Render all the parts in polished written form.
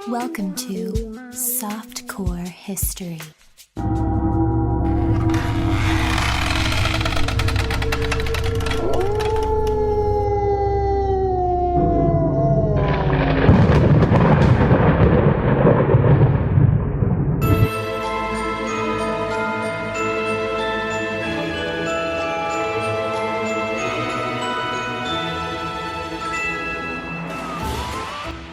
Welcome to Softcore History.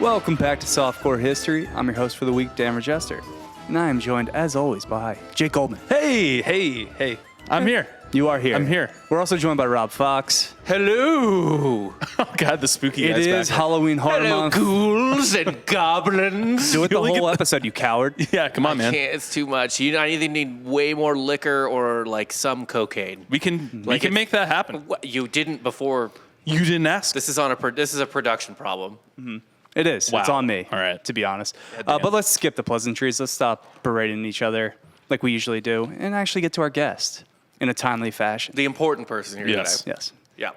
Welcome back to Softcore History. I'm your host for the week, Dan Regester. And I am joined, as always, by Jake Goldman. Hey. I'm here. You are here. I'm here. We're also joined by Rob Fox. Hello. Oh, God, the spooky It guy's is back. Halloween Horror Month. Ghouls and goblins. Do it the whole episode, you coward. Yeah, come on, man. It's too much. I either need way more liquor or like some cocaine. We can make that happen. What, you didn't before. You didn't ask. This is a production problem. Mm-hmm. It is. Wow. It's on me, All right. to be honest. But let's skip the pleasantries. Let's stop berating each other like we usually do and actually get to our guest in a timely fashion. The important person here Yes. today. Yes. Yeah.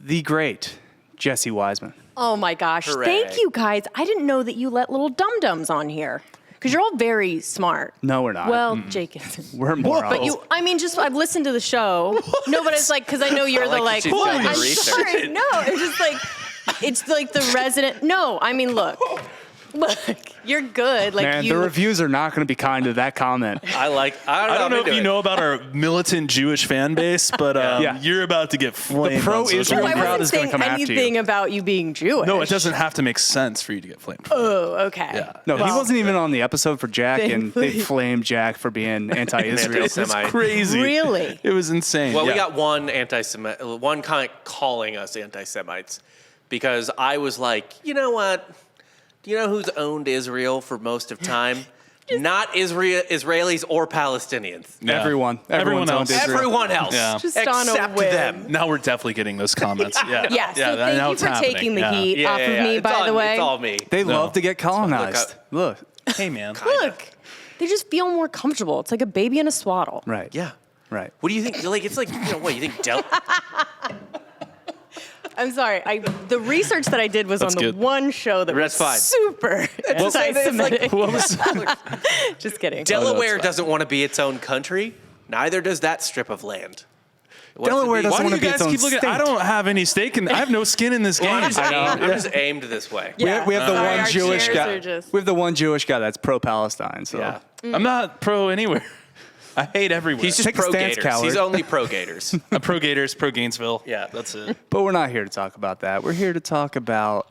The great Jessie Wiseman. Oh my gosh. Hooray. Thank you guys. I didn't know that you let little dum-dums on here. Because you're all very smart. No, we're not. Well, Jake isn't. We're morons. But I've listened to the show. No, but it's like, because I know you're I the like that she's doing I'm research. sorry. No, it's just like, it's like the resident. No, I mean, look, you're good. Like Man, the reviews are not going to be kind to that comment. I don't know if you know about our militant Jewish fan base, but you're about to get flamed. The pro-Israel I crowd wasn't is going saying to come after anything you. about you being Jewish. No, it doesn't have to make sense for you to get flamed. Oh, okay. Yeah. No, he Well, wasn't even on the episode for Jack, and they Thankfully. flamed Jack for being anti-Israel. Anti-Semite. Crazy. Really? It was insane. Well, Yeah. we got one one comment calling us anti-Semites because I was like, you know what? Do you know who's owned Israel for most of time? Not Israelis or Palestinians. Yeah. Everyone's Everyone owned else. Israel. Everyone else. Yeah. Just on a except whim. them. Now we're definitely getting those comments. Yeah. Yeah, so now thank you it's for happening. taking the Yeah. heat off of me, It's by the way. It's all me. They No. love to get colonized. Look. Hey, man. Look, they just feel more comfortable. It's like a baby in a swaddle. Right. Yeah. Right. What do you think? Like, it's like, what, you think I'm sorry. The research that I did was That's on the good. one show that That's was fine. super anti-Semitic. What was Just kidding. Delaware doesn't want to be its own country. Neither does that strip of land. It wants to Delaware be- doesn't Why do wanna you be guys its own keep looking? I state. don't have any stake in. I have no skin in this game. I'm just aimed this way. Yeah. We have the Sorry, one our Jewish chairs guy. are just- We have the one Jewish guy that's pro-Palestine. So Yeah. I'm not pro anywhere. I hate everywhere. He's just Take a stance, pro-gators. coward. He's only pro-gators. a pro Gators, pro Gainesville. Yeah. That's it. But we're not here to talk about that. We're here to talk about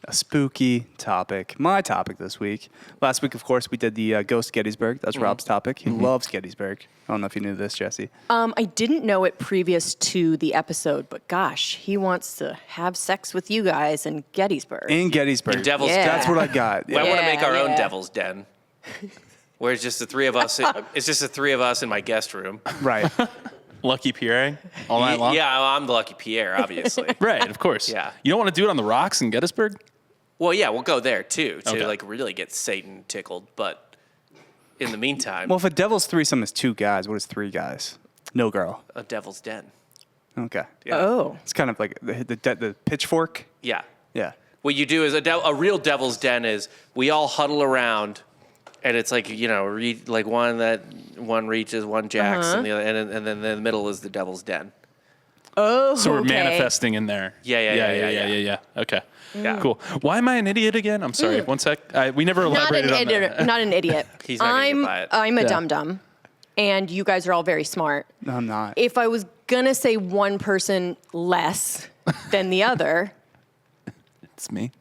a spooky topic. My topic this week. Last week, of course, we did the Ghost Gettysburg. That's Rob's topic. He loves Gettysburg. I don't know if you knew this, Jessie. I didn't know it previous to the episode, but gosh, he wants to have sex with you guys in Gettysburg. In Gettysburg. The Devil's Yeah. That's what I got. I want to make our own yeah. Devil's Den. Where it's just the three of us. It's just the three of us in my guest room. Right. Lucky Pierre all night long. Yeah, I'm the lucky Pierre, obviously. Right. Of course. Yeah. You don't want to do it on the rocks in Gettysburg? Well, yeah, we'll go there too to Okay. like really get Satan tickled. But in the meantime, Well, if a devil's threesome is 2 guys, what is 3 guys? No girl. a Devil's Den. Okay. Yeah. Oh. It's kind of like the pitchfork. Yeah. Yeah. What you do is a real Devil's Den is we all huddle around, and it's like like one reaches, one jacks, and the other, and then the middle is the Devil's Den. Oh, So we're okay. manifesting in there. Yeah. Okay. Yeah. Cool. Why am I an idiot again? I'm sorry. 1 sec. We never Not elaborated an on idiot. that. Not an idiot. He's not gonna get by it. I'm a Yeah. dum-dum, and you guys are all very smart. No, I'm not. If I was gonna say one person less than the other, It's me.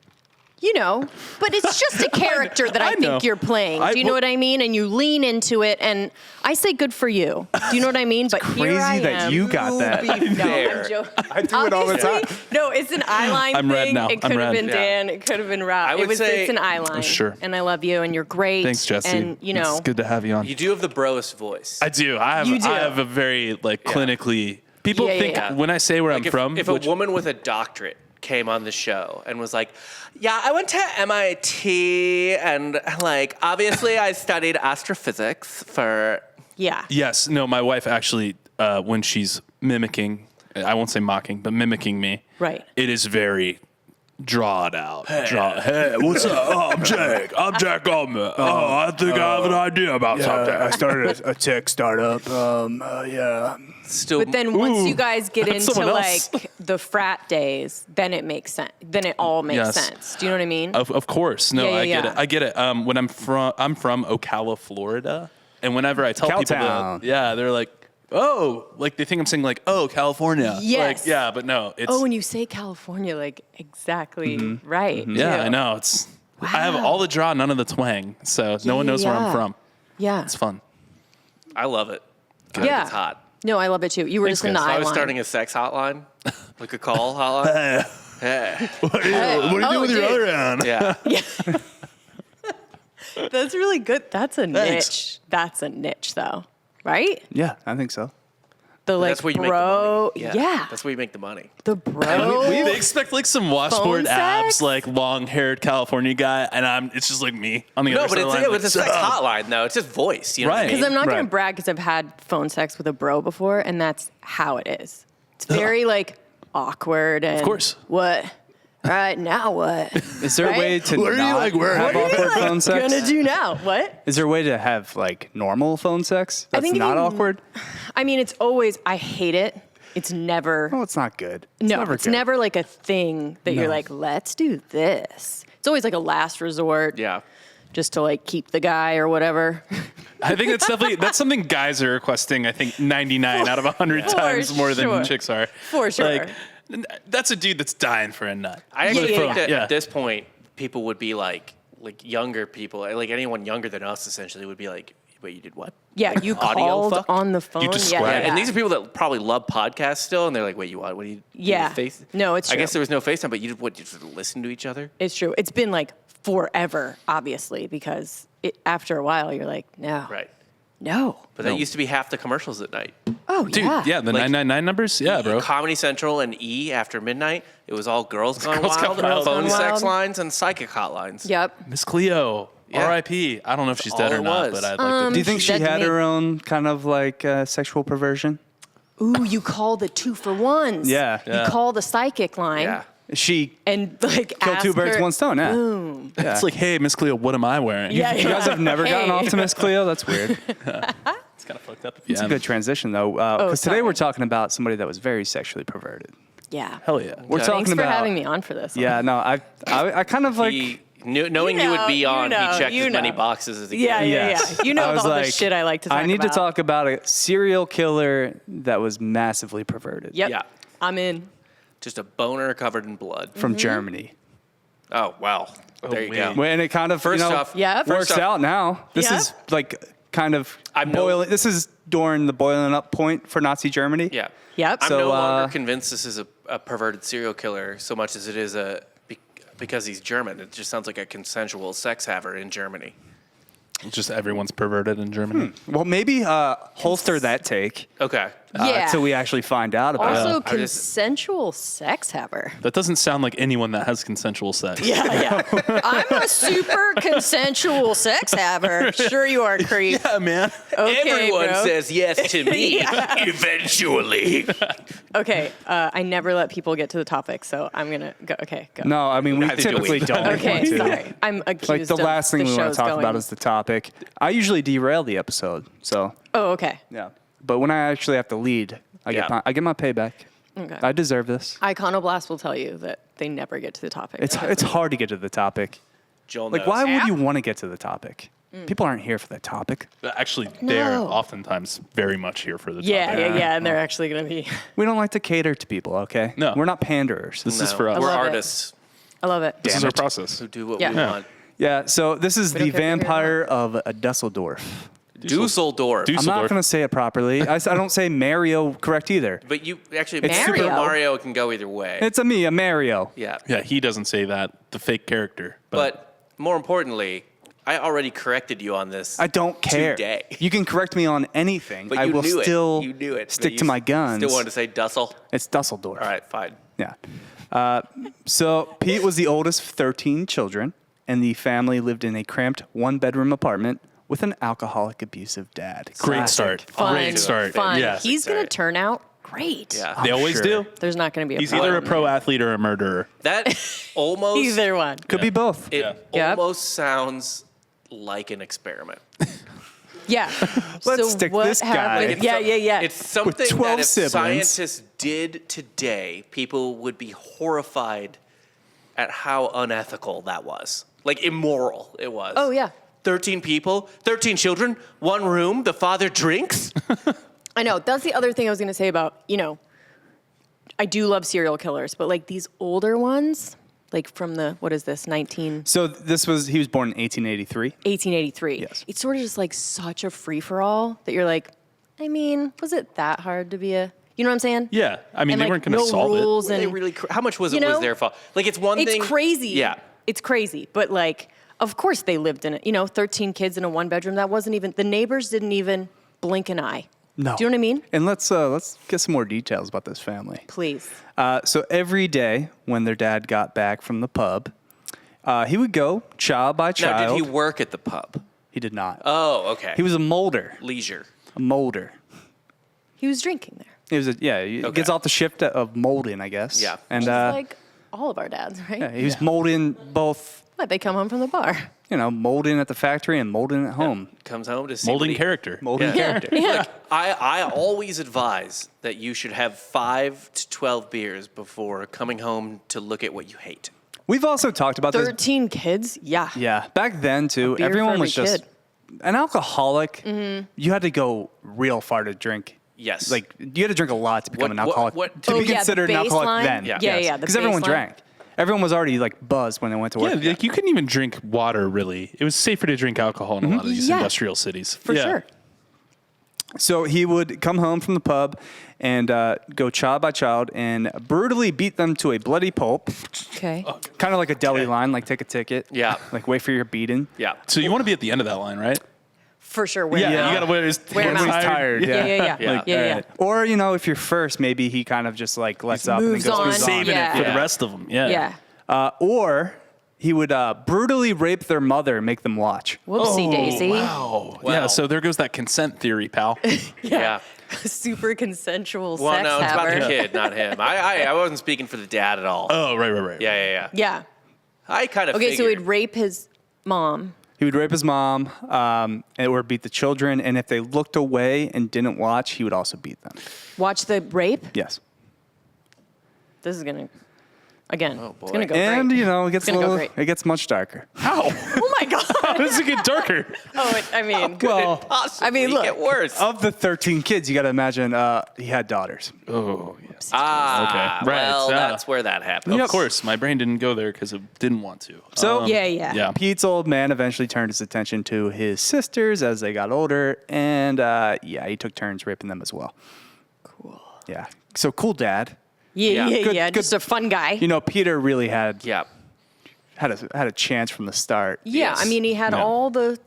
but it's just a character that I, I know. think you're playing. Do you know well- what I mean? And you lean into it, and I say good for you. Do you know what I mean? But here crazy I that am. you got that. No, There. I'm joking. I do it all the time. Obviously, no, it's an eyeline I'm thing. red now. It I'm could have red. been Yeah. Dan. It could have been Rob. I would It's say- an eyeline. Sure. And I love you, and you're great. Thanks, Jesse. And It's good to have you on. You do have the broest voice. I do. I You do. have a very clinically. People Yeah, think yeah. when I say where I'm Like from. if a woman with a doctorate came on the show and was like, yeah, I went to MIT and like obviously I studied astrophysics for Yeah. Yes. No, my wife actually, when she's mimicking, I won't say mocking, but mimicking me. Right. It is very draw it out. Hey, what's up? Oh, I'm Jake. I'm Jack Altman. Oh, I think I have an idea about something. I started a tech startup. Yeah. Still, But then once you guys get that's into someone else. like the frat days, then it makes sense. Then it all makes Yes. sense. Do you know what I mean? Of course. No, Yeah, yeah, I get it. When I'm from Ocala, Florida, and whenever I tell people Cowtown. that, they're like, oh, like they think I'm saying like, oh, California. Yes. Like, yeah, but no, it's. Oh, when you say California, like exactly right. yeah, too. I know. I have all the draw, none of the twang, so no one knows where I'm from. Yeah. It's fun. I love it. I think Yeah. it's hot. No, I love it too. You were Thanks, just in the guys. I eye was line. starting a sex hotline, like a call hotline. Hey. What do you do with your dude. other hand? Yeah. That's really good. That's a Thanks. niche. That's a niche, though, right? Yeah, I think so. The like That's where you bro. make the money. Yeah. That's where you make the money. The bro. They expect like some washboard Phone abs, sex? like long-haired California guy, and it's just like me on the No, other but side of the line. it's a sex hotline, though. It's just voice. You know what I Right. mean? Because I'm not going Right. to brag because I've had phone sex with a bro before, and that's how it is. It's very like awkward and. Of course. What? All right, now what? Is there a Right? way to What are you, not like, wearing? have What are awkward phone sex? Gonna do now? What? Is there a way to have like normal phone sex that's think if not you- awkward? I mean, it's always. I hate it. It's never. Oh, it's not good. It's No, never it's good. never like a thing that you're No. like, let's do this. It's always like a last resort. Yeah. Just to like keep the guy or whatever. I think that's something guys are requesting. I think 99 out of 100 times more than sure. chicks are. For sure. Like, that's a dude that's dying for a nut. I actually Yeah, think yeah, that yeah. at this point, people would be like younger people, like anyone younger than us, essentially, would be like, wait, you did what? Yeah, you Audio called fuck? on the phone. described- yeah, yeah. And these are people that probably love podcasts still, and they're like, wait, you what? What do you? Yeah. you face? No, it's I guess true. there was no FaceTime, but you just listen to each other? It's true. It's been like forever, obviously, because after a while you're like, no. Right. No. But that used to be half the commercials at night. Oh, Dude, yeah. the Like- 999 numbers? Yeah, bro. Comedy Central and E after midnight, it was all Girls Gone Girls Gone Wild, Wild. phone Girls Gone sex Wild. lines, and psychic hotlines. Yep. Miss Cleo, Yeah. R.I.P. I don't know if she's dead all or it not, was. but I'd like Do you think She's she dead to had me. her own kind of like sexual perversion? Ooh, you call the 2-for-1s. Yeah. Yeah. You call the psychic line. Yeah. She And like killed two ask birds, her- one stone. Yeah. Boom. to. It's like, hey, Miss Cleo, what am I wearing? Yeah, You guys have never gotten Hey. off to Miss Cleo? That's weird. It's kind of fucked up. It's a good transition, though, because today sorry. we're talking about somebody that was very sexually perverted. Yeah. Hell yeah. We're Okay. talking Thanks for about. having me on for this. Yeah, no, I kind of like. He, knowing you, You would know, be you on, know, he checked you as many know. boxes as he Yeah, could. yeah, Yes. yeah. You know I was all like, the shit I like to talk about. I need to talk about a serial killer that was massively perverted. Yep. Yeah. I'm in. Just a boner covered in blood. From Germany. Oh, wow. There you go. wait. Well, and it kind of First you know, off, Yep. works off- out now. This Yep. is like kind of I'm no- boiling. This is during the boiling up point for Nazi Germany. Yeah. Yep. I'm So, no longer convinced this is a perverted serial killer so much as it is because he's German. It just sounds like a consensual sex haver in Germany. Just everyone's perverted in Germany. Well, maybe holster that take Okay. Yeah. until we actually find out about Also, it. I just- consensual sex haver. That doesn't sound like anyone that has consensual sex. Yeah. I'm a super consensual sex haver. Sure you are, creep. Yeah, man. Okay, Everyone bro. says yes to me eventually. Okay, I never let people get to the topic, so I'm gonna go. Okay, go. No, I mean we Neither do typically we. don't Okay, want to. sorry. I'm accused Like the of last thing the we want show's to talk going. about is the topic. I usually derail the episode, so Oh, okay. yeah. But when I actually have to lead, I Yeah. get my payback. Okay. I deserve this. Iconoblast will tell you that they never get to the topic. It's hard to get to the topic. Joel Like, knows. why would you want to get to the topic? People aren't here for the topic. Actually, they're No. oftentimes very much here for the yeah, topic. yeah, and they're actually gonna be. We don't like to cater to people, okay? No. We're not panderers. This is No, for us. We're love it. artists I love it. This is Damn our it. process. who do what Yeah. we Yeah. want. Yeah, so this is We the don't care if you're Vampire of Dusseldorf. Dusseldorf. I'm not going to say it properly. I don't say Mario correct either. But you actually, It's Super Mario. Mario can go either way. It's a Mario. Yeah. Yeah, he doesn't say that. The fake character. But more importantly, I already corrected you on this. I don't care. Today. You can correct me on anything. But I you will knew still it. You knew it. but stick you to my guns. Still wanted to say Dussel. It's Dusseldorf. All right, fine. Yeah. So Pete was the oldest of 13 children, and the family lived in a cramped one-bedroom apartment with an alcoholic, abusive dad. Great Classic. start. Fun. Great start. Fun. Yes. He's gonna Sorry. turn out great. Yeah. They always sure. do. There's not going to be a He's problem. either a pro athlete or a murderer. That almost Either one. Could be both. it Yep. almost sounds like an experiment. Yeah. Let's stick this guy. happened? Yeah. It's something 12 that if siblings. scientists did today, people would be horrified at how unethical that was. Like immoral it was. Oh, yeah. 13 people, 13 children, one room, the father drinks. I know. That's the other thing I was going to say about, I do love serial killers, but like these older ones, like from the, what is this, So he was born in 1883. 1883. Yes. It's sort of just like such a free-for-all that you're like, I mean, was it that hard to be you know what I'm saying? Yeah. I mean, And they like, weren't going to no solve rules it. and They really, how much was You it was know, their fault? Like it's one thing. it's crazy. Yeah. It's crazy. But like, of course they lived in it. 13 kids in a one bedroom. That wasn't even, the neighbors didn't even blink an eye. No. Do you know what I mean? And let's get some more details about this family. Please. So every day when their dad got back from the pub, he would go child by Now, child. did he work at the pub? He did not. Oh, okay. He was a molder. leisure. A molder. He was drinking there. He was he Okay. gets off the shift of molding, I guess. Yeah. And Just like all of our dads, right? yeah, he was molding both, What, they come home from the bar. molding at the factory and molding at home. Comes home to see Molding what he- character. Molding character. Yeah. I always advise that you should have 5 to 12 beers before coming home to look at what you hate. We've also talked about this. 13 kids? Yeah. Yeah, back then too, beer for everyone every was just kid. an alcoholic. You had to go real far to drink. Yes. Like you had to drink a lot to become an alcoholic. to Oh, be yeah, the considered an alcoholic baseline? then. Yeah. Yeah, the Because everyone baseline. drank. Everyone was already like buzzed when they went to work. Yeah, like you couldn't even drink water, really. It was safer to drink alcohol in a lot of these Yeah. industrial cities. For sure. So he would come home from the pub and go child by child and brutally beat them to a bloody pulp, Okay. kind of like a deli line, like take a ticket. Yeah. Like wait for your beating. Yeah. So you want to be at the end of that line, right? For sure. Wear Yeah, them you out. got to wear his Wear hands him out. tired. Yeah. Yeah. Like, yeah. Or if you're first, maybe he kind of just like lets up moves and then on. goes Saving Yeah. it for Yeah. the rest of them. Yeah. Yeah. Or he would brutally rape their mother and make them watch. Whoopsie daisy. Wow. Yeah, so there goes that consent theory, pal. Yeah. Super consensual Well, sex no, it's about haver. the kid, not him. I wasn't speaking for the dad at all. Oh, right. Yeah. Yeah. I kind of Okay, so figured. he'd rape his mom. He would rape his mom or beat the children. And if they looked away and didn't watch, he would also beat them. Watch the rape. Yes. This is gonna, again, Oh, boy. it's gonna go And, great. it gets gonna go great. it gets much darker. How? Oh my god. How does it get darker? I mean, Well, Possibly I mean, look. get worse. of the 13 kids, you got to imagine he had daughters. Oh, yes. Ah, Okay. Right, well, yeah. that's where that happened. Of course, my brain didn't go there because it didn't want to. So yeah. Pete's old man eventually turned his attention to his sisters as they got older. And he took turns raping them as well. Cool. Yeah. So cool dad. Yeah. Yeah. Just a fun guy. Peter really had Yeah. a chance from the start. Yeah, Yes. I mean, he had Yeah. all the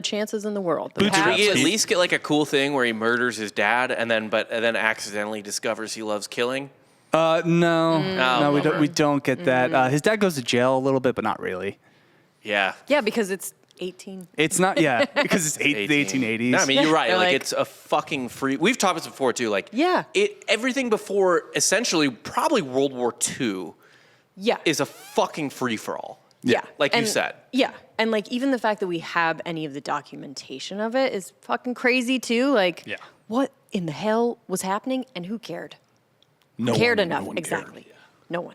chances in the world. The Boots Did paths. we at least get like a cool thing where he murders his dad and then accidentally discovers he loves killing? No, no, we bummer. don't. We don't get that. His dad goes to jail a little bit, but not really. Yeah. Yeah, because it's 18. It's not. Yeah, because it's the 1880s. No, I mean, you're right. They're Like, like- it's a fucking free. We've talked about this before too. Like, Yeah. everything before essentially probably World War II Yeah. is a fucking free for all. Yeah. Like you And- said. Yeah. And like even the fact that we have any of the documentation of it is fucking crazy too. Like Yeah. what in the hell was happening and who cared? No Cared one- enough. no one cared. Exactly. No one.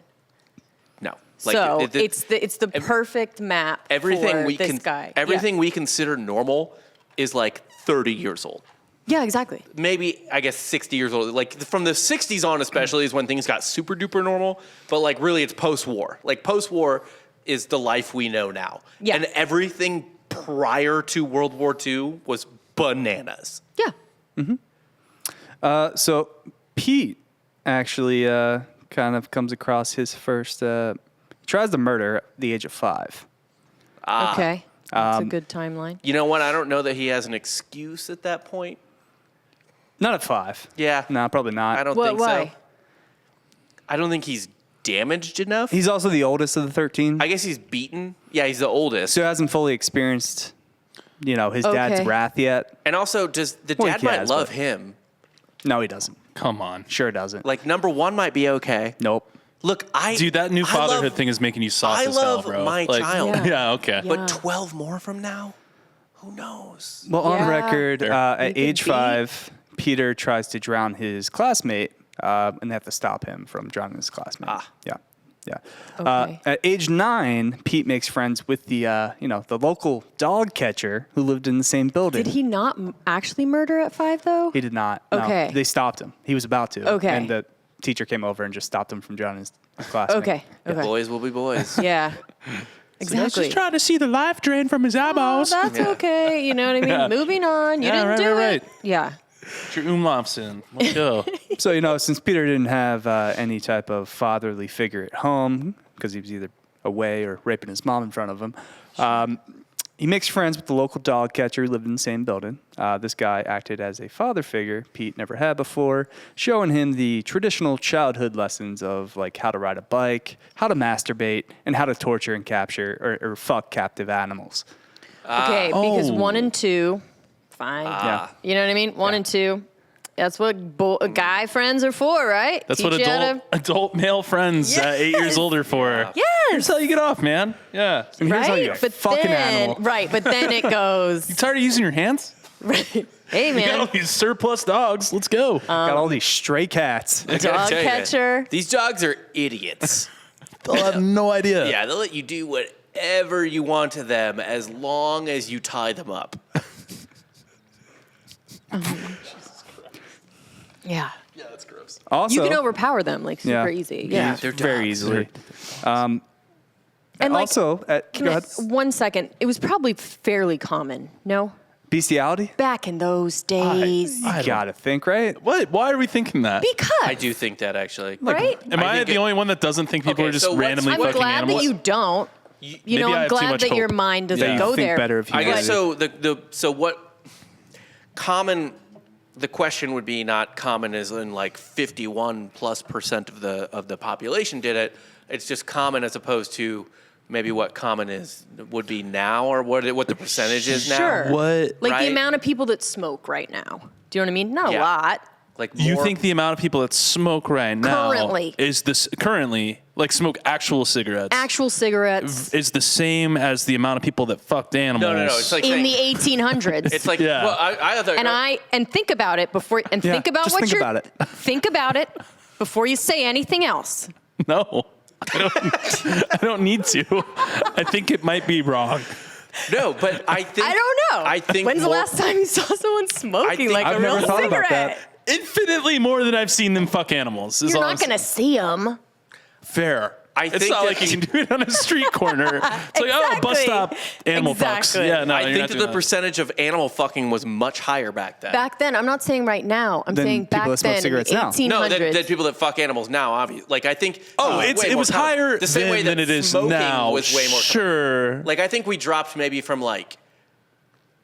No. So it- it's the perfect map everything for we this can guy. everything we consider normal is like 30 years old. Yeah, exactly. Maybe I guess 60 years old. Like from the 60s on especially is when things got super duper normal, but like really it's post-war. Like post-war is the life we know now. Yeah. And everything prior to World War II was bananas. Yeah. So Pete actually kind of comes across his first. Tries to murder at the age of 5. Okay. That's a good timeline. You know what? I don't know that he has an excuse at that point. Not at 5. Yeah. No, probably not. I don't What? think Why? so. I don't think he's damaged enough. He's also the oldest of the 13, I guess he's beaten. Yeah, he's the oldest. so hasn't fully experienced, his dad's Okay. wrath yet. And also, does the Well, dad he might has, love but- him? No, he doesn't. Come on. Sure doesn't. Like number 1 might be okay. Nope. Look, Dude, that new I fatherhood love- thing is making you soft I as hell, love bro. my child. Yeah. Yeah, okay. Yeah. But 12 more from now, who knows? Well, on Yeah. record, Fair. at could age be. 5, Peter tries to drown his classmate, and they have to stop him from drowning his classmate. Yeah. Yeah. Okay. At age 9, Pete makes friends with the the local dog catcher who lived in the same building. Did he not actually murder at 5 though? He did not. No. Okay. They stopped him. He was about to. Okay. And the teacher came over and just stopped him from drowning his classmate. Okay. Okay. Boys will be boys. Yeah. Exactly. trying to see the life drain from his Oh, eyeballs. that's okay. You know what I mean? Yeah. Moving on. You Yeah, didn't right, do right, it. right. Yeah. Put your umlauts in. Let's go. So, since Peter didn't have any type of fatherly figure at home, because he was either away or raping his mom in front of him, he makes friends with the local dog catcher who lived in the same building. This guy acted as a father figure Pete never had before, showing him the traditional childhood lessons of like how to ride a bike, how to masturbate, and how to torture and capture or fuck captive animals. Okay. Because Oh. 1 and 2, fine. Yeah. You know what I mean? 1 and 2. That's what guy friends are for, right? That's Teach what you how adult male friends 8 years older for. Yes. Here's how you get off, man. Yeah. And here's how Right? you fucking animal. Right. But then it goes. You tired of using your hands? Right. Hey, You got all man. these surplus dogs. Let's go. Got all these stray cats. I gotta Dog tell you, catcher. these dogs are idiots. They'll have no idea. Yeah, they'll let you do whatever you want to them as long as you tie them up. Yeah. Yeah, that's gross. Also, You can overpower them like super easy. Yeah. They're very dogs. easily. And like, Also, go ahead. 1 second. It was probably fairly common. No? Bestiality? Back in those days. You gotta think, right? What? Why are we thinking that? Because. I do think that actually. Right? Am I think the it- only one that doesn't think people Okay, are just so what's- randomly I'm fucking glad animals? that you don't. You know, Maybe I I'm have too glad much that your hope. mind doesn't That you go think there. better of I humanity. guess so. So what common? The question would be not common as in like 51+% of the population did it. It's just common as opposed to maybe what common would be now or what the percentage is now. Sure. What? Like Right? the amount of people that smoke right now. Do you know what I mean? Not a Yeah. lot. Like You more- think the amount of people that smoke right now Currently. like smoke actual cigarettes Actual cigarettes is the same as the amount of people that fucked animals? No. It's like in saying- the 1800s. It's like Yeah. well, I thought and think about it before think about just what think you're about it. think about it before you say anything else. No. I don't need to. I think it might be wrong. no, but I think I don't know. I think when's the more- last time you saw someone smoking think- like I've a real never thought cigarette? about that. Infinitely more than I've seen them fuck animals. Is You're all not I'm going to see them. Fair. I It's think not that- like you can do it on a street corner. It's like, oh, bus Exactly. stop, animal fucks. Exactly. Yeah, no, I you're think not that doing the percentage of animal fucking was much higher back then. Back then, I'm not saying right now. I'm Than saying people back that smoke then, cigarettes in now. 1800s. no, that people that fuck animals now, obviously. Like I think. Oh, way it more was common. higher the same way than that it is smoking now. was way more. Common. Sure. Like I think we dropped maybe from like.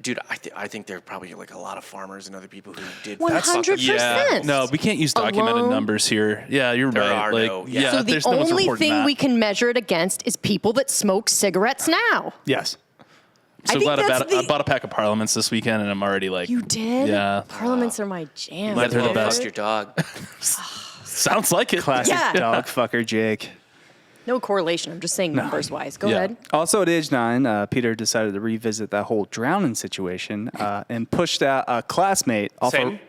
Dude, I think there are probably like a lot of farmers and other people who did. 100%. Yeah. No, we can't use documented Alone. numbers here. Yeah, you're There right. are like, no- yeah. yeah, So the there's no one's only reporting thing that. we can measure it against is people that smoke cigarettes now. Yes. So think glad that's I bought a pack of Parliaments this weekend, and I'm already like, You did? Yeah. Parliaments are my jam. Might They're They're the the fuck best. your dog. sounds like it. Classic Yeah. dog fucker Jake. No correlation. I'm just saying numbers wise. Go Yeah. ahead. Also, at age 9, Peter decided to revisit that whole drowning situation and pushed out a classmate off Same? a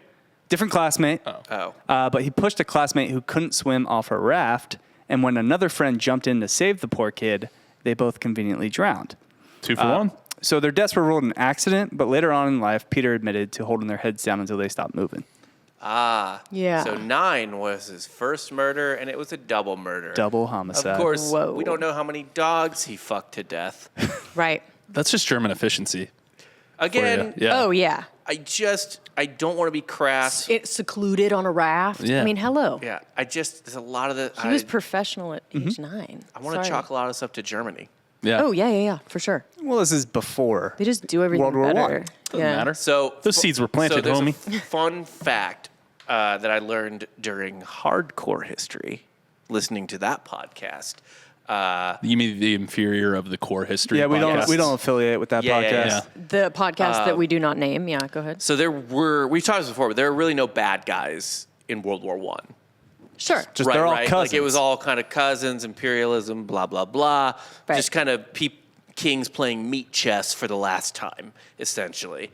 different classmate. Oh. But he pushed a classmate who couldn't swim off a raft. And when another friend jumped in to save the poor kid, they both conveniently drowned. 2 for 1. So their deaths were ruled an accident, but later on in life, Peter admitted to holding their heads down until they stopped moving. Yeah. So 9 was his first murder, and it was a double murder. Double homicide. Of course, Whoa. we don't know how many dogs he fucked to death. Right. That's just German efficiency. For Again, you. Yeah. Oh, yeah. I don't want to be crass. It's secluded on a raft. Yeah. I mean, hello. Yeah, there's a lot of the. He was professional at age 9. I want to chalk a lot of stuff to Germany. Yeah. Oh, yeah, for sure. Well, this is before. They just do everything World War better. Doesn't yeah. matter. So Those seeds were planted, so there's homie. a fun fact that I learned during hardcore history, listening to that podcast. You mean the inferior of the core history? Yeah, we podcasts? don't affiliate with that Yeah, podcast. yeah, The podcast that we do not name. Yeah, go ahead. So we've talked about this before, but there are really no bad guys in World War I. Sure. Just they're all cousins. Like it was all kind of cousins, imperialism, blah, blah, blah. Right. Just kind of kings playing meat chess for the last time, essentially.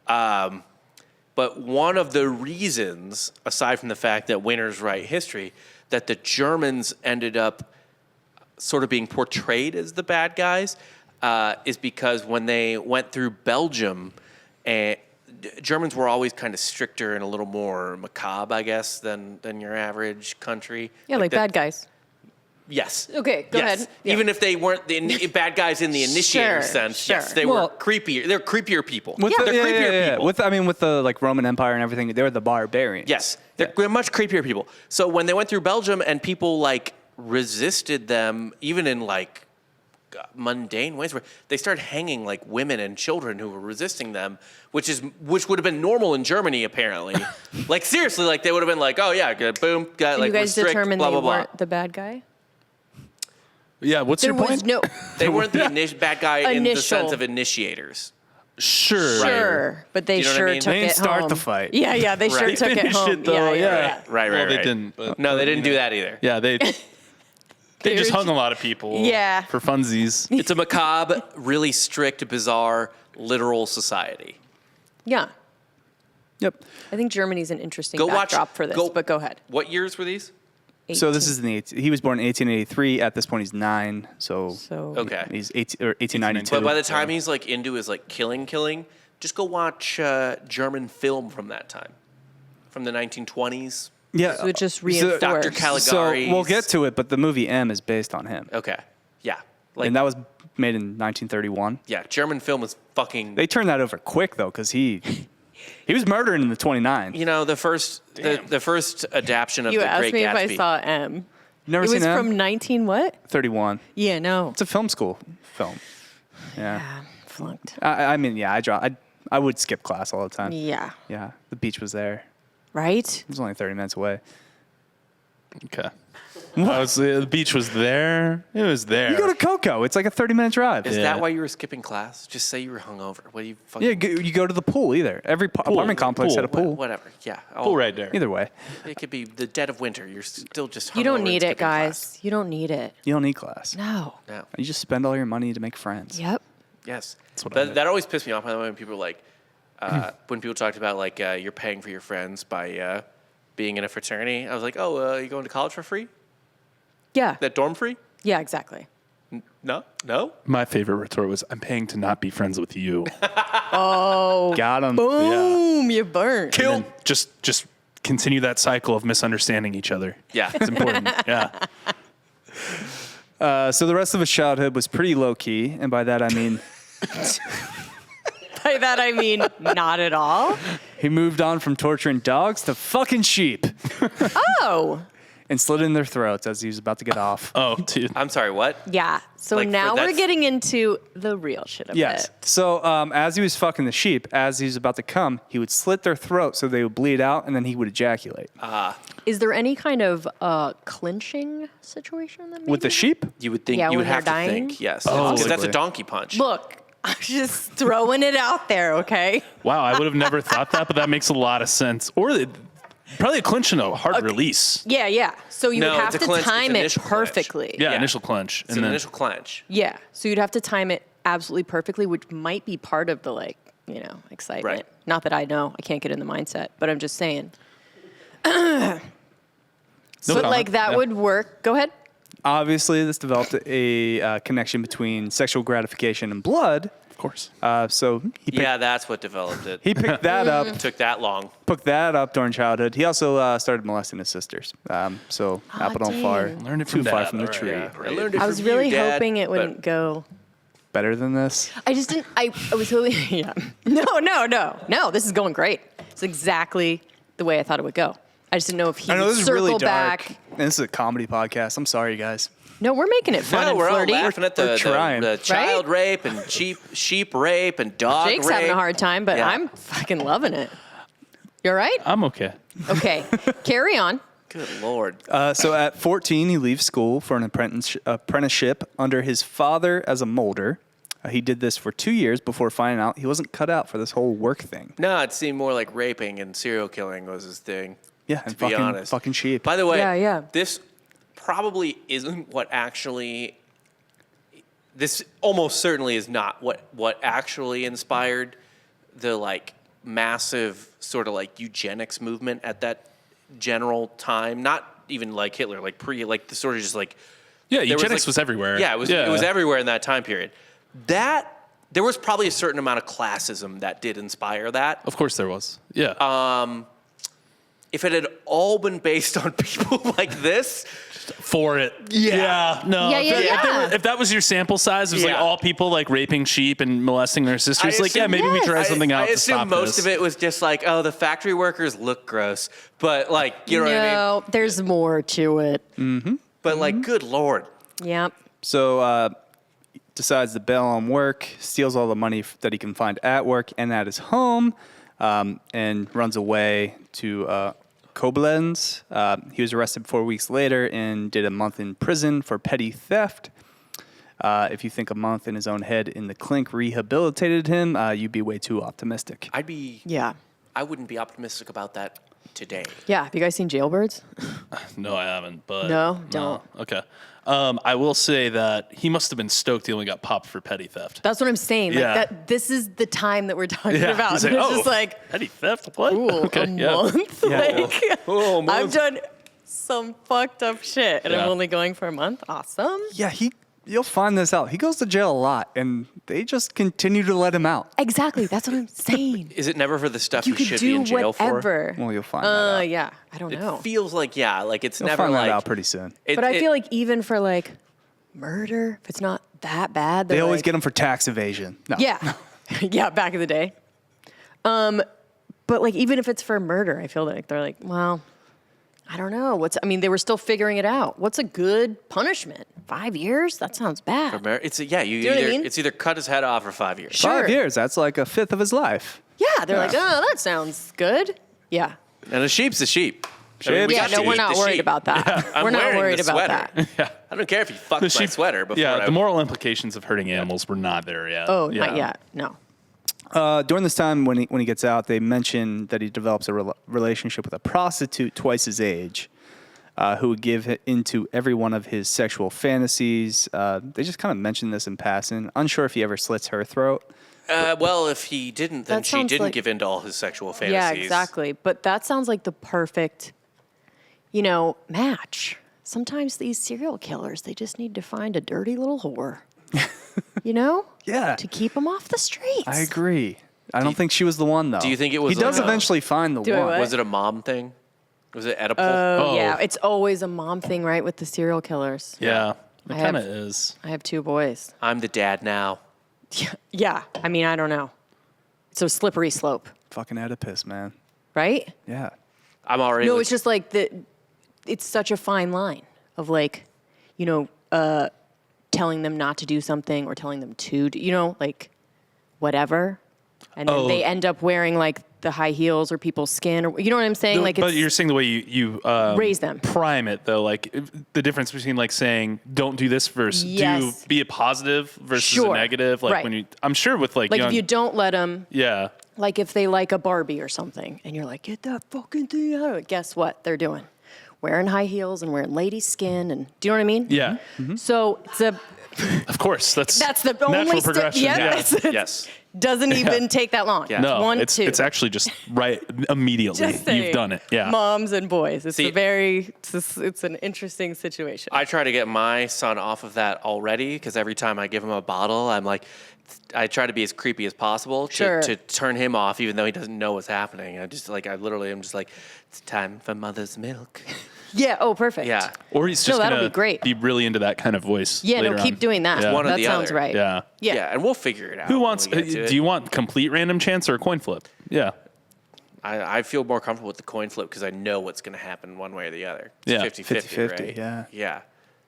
But one of the reasons, aside from the fact that winners write history, that the Germans ended up sort of being portrayed as the bad guys is because when they went through Belgium, Germans were always kind of stricter and a little more macabre, I guess, than your average country. Yeah, like bad guys. Yes. Okay, go ahead. Yeah. Even if they weren't the bad guys in the initiator sense, yes, they were creepier. They're creepier people. They're creepier people. With the like Roman Empire and everything, they were the barbarians. Yes, they're much creepier people. So when they went through Belgium and people like resisted them, even in like mundane ways, where they started hanging like women and children who were resisting them, which would have been normal in Germany apparently. Like seriously, like they would have been like, oh yeah, good, boom, got like you guys restrict, determined blah they blah blah. weren't the bad guy? Yeah, what's There your was point? no. They weren't the bad guy in the Initial. sense of initiators. Sure. Sure, but they You know what I sure mean? took They it didn't start home. the fight. Yeah, they sure Right. took it Finished home. it, though, yeah. Right. Well, they didn't. But, No, they didn't do that either. yeah, they just were hung a lot of people. Yeah. For funsies. It's a macabre, really strict, bizarre, literal society. Yeah. Yep. I think Germany's an interesting Go watch. backdrop for this, but go ahead. What years were these? So this is he was born in 1883. At this point, he's 9. So Okay. he's 1892. But by the time he's like into his like killing, just go watch German film from that time, from the 1920s. yeah, So it just reinforced. Dr. Caligari's. So we'll get to it, but the movie M is based on him, Okay. Yeah. Like and that was made in 1931. yeah, German film is fucking. They turned that over quick though, because he was murdering in the 29. You know, the first adaptation of You the asked Great me Gatsby. if I saw M. Never It seen was M? from 19 what? 31. Yeah, no. It's a film school film. Yeah. Flunked. I mean, yeah, I would skip class all the time. Yeah. Yeah, the beach was there. Right? It was only 30 minutes away. Okay. The beach was there. It was there. You go to Cocoa. It's like a 30-minute drive. Is Yeah. that why you were skipping class? Just say you were hungover. What do you fucking? Yeah, you go to the pool either. Every apartment complex had a pool. Whatever. Yeah. Pool right there. Either way, It could be the dead of winter. You're still just. You don't hungover need and it, skipping guys. class. You don't need it. you don't need class. No. No. You just spend all your money to make friends. Yep. Yes. what I That always pissed me off when people were like, when people talked about like you're paying for your friends by being in a fraternity. I was like, oh, you going to college for free? Yeah. That dorm free? Yeah, exactly. No. My favorite retort was, "I'm paying to not be friends with you." Got him. Boom, you burnt. And then just continue that cycle of misunderstanding each other. Yeah. It's important. Yeah. So the rest of his childhood was pretty low key, and by that I mean By that I mean not at all. he moved on from torturing dogs to fucking sheep Oh. and slit in their throats as he was about to get off. Oh, dude. I'm sorry. What? Yeah. So Like, now we're that's- getting into the real shit of Yes. it. So as he was fucking the sheep, as he was about to come, he would slit their throat so they would bleed out, and then he would ejaculate. Is there any kind of clinching situation that With the sheep? You would think Yeah, you would when have they're to dying? think. Yes. Oh. Because that's a Possibly. donkey punch. Look, I'm just throwing it out there, okay? Wow, I would have never thought that, but that makes a lot of sense. Or probably a clinch and a hard release. Yeah. So you No, would have it's a to clinch. It's time it initial clinch. perfectly. Yeah, Yeah. initial clench. It's an initial clench. Yeah. So you'd have to time it absolutely perfectly, which might be part of the excitement. Right. Not that I know. I can't get in the mindset, but I'm just saying. No But comment. that Yeah. would work. Go ahead. Obviously, this developed a connection between sexual gratification and blood. Of course. So he picked, Yeah, that's what developed it. he picked that up. Took that long. Picked that up during childhood. He also started molesting his sisters. So apple don't far dang. Learned it too from far Dad. from the All right, tree. yeah. I learned it I was from really you, Dad, hoping it but- wouldn't go. Better than this. I just didn't. I was really. Yeah. No. This is going great. It's exactly the way I thought it would go. I just didn't know if he I know would this is circle really dark. back. And this is a comedy podcast. I'm sorry, you guys. No, we're making it fun No, and we're all flirty. laughing at We're the trying. child rape and sheep rape and dog Jake's rape. having a hard time, but Yeah. I'm fucking loving it. You all right? I'm okay. Okay, carry on. Good Lord. So at 14, he leaves school for an apprenticeship under his father as a molder. He did this for 2 years before finding out he wasn't cut out for this whole work thing. No, it seemed more like raping and serial killing was his thing. Yeah, and be honest. fucking sheep. By the way, Yeah. this probably isn't what actually. This almost certainly is not what actually inspired the like massive sort of like eugenics movement at that general time. Not even like Hitler, like the sort of just like. Yeah, there eugenics was everywhere. Yeah, it was everywhere in that time period. There was probably a certain amount of classism that did inspire that. Of course there was. Yeah. If it had all been based on people like this, For it. Yeah. No. Yeah. If that was your sample size, it was like Yeah. all people like raping sheep and molesting their sisters. Like, yeah, maybe we try something out I to stop assume most this. of it was just like, oh, the factory workers look gross, but like, you know what I mean? No, there's more to it. But like, good Lord. Yep. So decides to bail on work, steals all the money that he can find at work and at his home, and runs away to Koblenz. He was arrested 4 weeks later and did a month in prison for petty theft. If you think a month in his own head in the clink rehabilitated him, you'd be way too optimistic. Yeah. I wouldn't be optimistic about that today. Yeah. Have you guys seen Jailbirds? No, I haven't. But No? Don't. Okay. I will say that he must have been stoked he only got popped for petty theft. That's what I'm saying. Like Yeah. this is the time that we're talking Yeah. about. He's It's like, just like, petty theft? What? cool, Okay, a yeah. month? Like, Oh, I've done some fucked up shit, and Yeah. I'm only going for a month. Awesome. Yeah, you'll find this out. He goes to jail a lot, and they just continue to let him out. Exactly. That's what I'm saying. Is it never for the stuff You he could should be do in jail whatever. Well, you'll find that out. Yeah. I don't know. for? It feels like, yeah, like it's You'll never find like. that out pretty soon. But I feel like even for like murder, if it's not that bad, They they're always like, get him for tax evasion. No. Yeah. Yeah, back in the day. But like even if it's for murder, I feel like they're like, well, I don't know. They were still figuring it out. What's a good punishment? 5 years? That sounds bad. It's know what I mean? it's either cut his head off for 5 years. Sure. 5 years. That's like a fifth of his life. Yeah, they're like, oh, that sounds good. Yeah. And a sheep's a sheep. Sheep. we Yeah, got no, to we're eat not the worried sheep. about that. I'm We're not wearing worried the about sweater. that. I don't care if you fucked my sweater before. Yeah, the moral implications of hurting animals were not there yet. Oh, Yeah. not yet. No. During this time, when he gets out, they mention that he develops a relationship with a prostitute twice his age, who would give into every one of his sexual fantasies. They just kind of mention this in passing. Unsure if he ever slits her throat. Well, if he didn't, then That she sounds didn't like- give in to all his sexual fantasies. Yeah, exactly. But that sounds like the perfect, match. Sometimes these serial killers, they just need to find a dirty little whore, Yeah. to keep them off the streets. I agree. I don't think she was the one, though. do you think it was He does like a- eventually find the Do I one. what? Was it a mom thing? Was it Oedipal? Oh, Oh. yeah. It's always a mom thing, right, with the serial killers. Yeah, it I kind of have- is. I have 2 boys. I'm the dad now. Yeah. I don't know. It's a slippery slope, Fucking Oedipus, man. right? Yeah. I'm already. No, it's just like it's such a fine line of like, telling them not to do something or telling them to do, like whatever. And then they end up wearing like the high heels or people's skin or, you know what I'm saying? Like But it's, you're saying the way you raise them. prime it though, like the difference between like saying don't do this versus Yes. do be a positive versus Sure. a negative. Like Right. when I'm sure with like like young, if you don't let them, yeah, like if they like a Barbie or something and you're like, get that fucking thing out of it. Guess what they're doing? Wearing high heels and wearing lady skin. And do you know what I mean? yeah, So it's of course that's the natural only progression. yes. doesn't even take that long. Yeah. No, One, it's 2. it's actually just right immediately. Just saying. You've done it. Yeah. Moms and boys. It's See- it's an interesting situation. I try to get my son off of that already because every time I give him a bottle, I'm like, I try to be as creepy as possible Sure. to turn him off, even though he doesn't know what's happening. I literally am just like, it's time for mother's milk. Yeah. Oh, perfect. Yeah. Or he's just that'll gonna be great. be really into that kind of voice. Yeah. No, later keep on. doing that. Yeah. One or that the sounds other. right. Yeah. Yeah. And we'll figure it out. Who when wants? we get to it. Do you want complete random chance or a coin flip? Yeah. I feel more comfortable with the coin flip because I know what's going to happen one way or the other. It's Yeah. 50-50, 50-50, right? yeah. Yeah.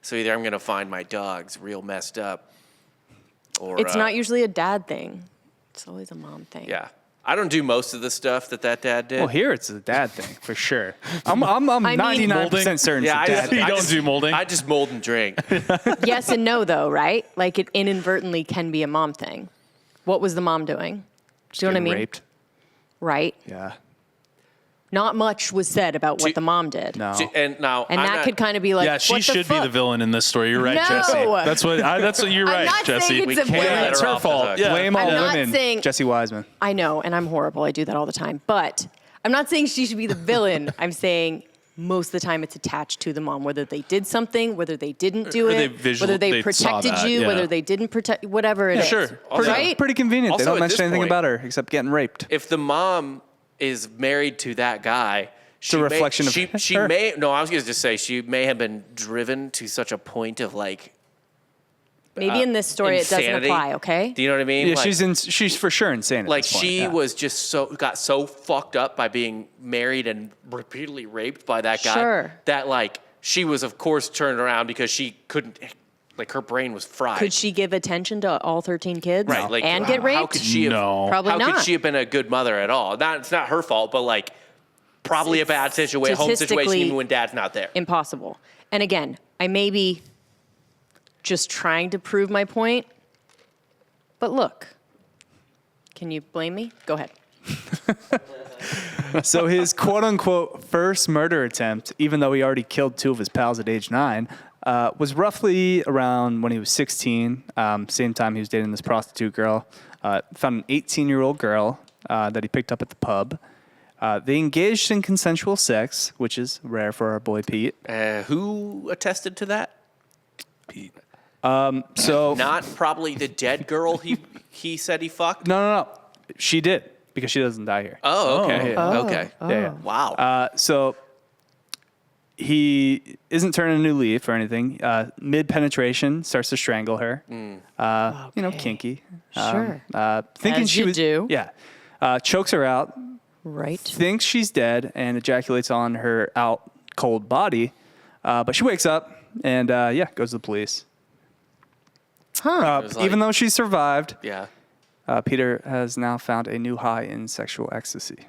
So either I'm going to find my dogs real messed up or... It's not usually a dad thing. It's always a mom thing. Yeah. I don't do most of the stuff that dad did. Well, here it's a dad thing for sure. I'm mean- 99% certain Yeah, it's a dad You thing. don't do molding? I just mold and drink. Yes and no, though, right? Like it inadvertently can be a mom thing. What was the mom doing? Do you know what I Getting mean? Raped. Right. Yeah. Not much was said about what the mom did. No. And now, And that could kind of be like, Yeah, she what should be fuck? the villain in this story. You're right, No. Jesse. That's what you're I'm right, not saying Jesse. it's we a can't villain. let It's her her off the fault. hook. Yeah. Blame all I'm not women. saying- Jessie Wiseman. I know, and I'm horrible. I do that all the time. But I'm not saying she should be the villain. I'm saying most of the time it's attached to the mom, whether they did something, whether they didn't do Or they it, whether they they saw protected that, you, yeah. whether they didn't protect, whatever it is. Sure. Also- Right? Pretty convenient. Also, They don't at mention this anything point- about her except getting raped. If the mom is married to that guy, a reflection of she her. may. No, I was going to just say she may have been driven to such a point of like Maybe in this story it doesn't insanity. apply, okay? Do you know what I mean? Yeah, Like- she's for sure insane. At Like this point, she yeah. was just got so fucked up by being married and repeatedly raped by that guy Sure. that like she was of course turned around because she couldn't, like her brain was fried. Could she give attention to all 13 kids Right, like, and get raped? How could she have? No. Probably how not. could she have been a good mother at all? It's not her fault, but like probably a bad situation, home situation, Statistically even when dad's not there. Impossible. And again, I may be just trying to prove my point, but look, can you blame me? Go ahead. So his quote-unquote first murder attempt, even though he already killed 2 of his pals at age 9, was roughly around when he was 16. Same time he was dating this prostitute girl. Found an 18-year-old girl that he picked up at the pub. They engaged in consensual sex, which is rare for our boy Pete. Who attested to that? So Not probably the dead girl he said he fucked. no. She did because she doesn't die here. Oh, okay. Oh. Okay. Yeah. Wow. So he isn't turning a new leaf or anything. Mid penetration starts to strangle her. You know, kinky. Sure. Thinking As she you was do. Yeah. Chokes her out. Right. Thinks she's dead and ejaculates on her out cold body. But she wakes up and goes to the police. Huh. was like- Even though she survived, Yeah. Peter has now found a new high in sexual ecstasy.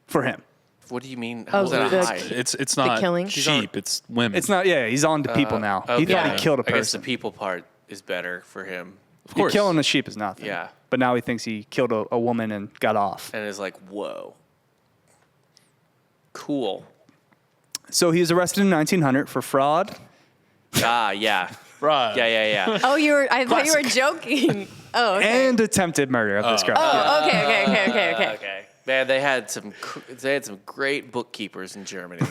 For him. What do you mean? Oh, How's that the- a high? It's not killing? cheap. It's women. It's not, he's on to people now. He Okay. thought he killed a I guess the person. people part is better for him. of course. Killing a sheep is nothing. Yeah. But now he thinks he killed a woman and got off. And is like, whoa. Cool. So he was arrested in 1900 for fraud. Yeah. Right. Yeah. Oh, I thought you were joking. Oh, okay. And attempted murder of this girl. Oh, okay. Okay. Man, they had some great bookkeepers in Germany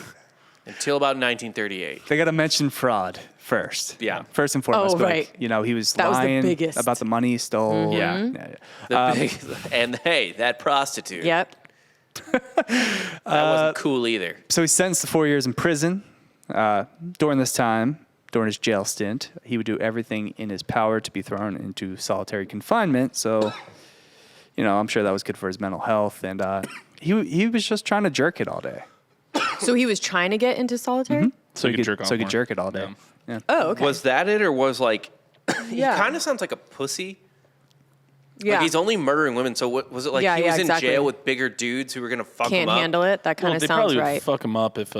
until about 1938. They got to mention fraud first. Yeah. First and foremost. Oh, but, right. You know, he was That was the lying biggest. about the money he stole. Yeah. Yeah. The big, and hey, that prostitute. Yep. That wasn't cool either. So he's sentenced to 4 years in prison. During this time, during his jail stint, he would do everything in his power to be thrown into solitary confinement. So, you know, I'm sure that was good for his mental health. And he was just trying to jerk it all day. So he was trying to get into solitary? So you could jerk off So he could more. jerk it all day. Yeah. Yeah. Oh, okay. Was that it, or was like? Yeah. He kind of sounds like a pussy. yeah. Like he's only murdering women. So what was it like? Yeah, He was in exactly. jail with bigger dudes who were gonna fuck him Can't up. handle it. That kind Well, of they sounds probably would right. fuck him up if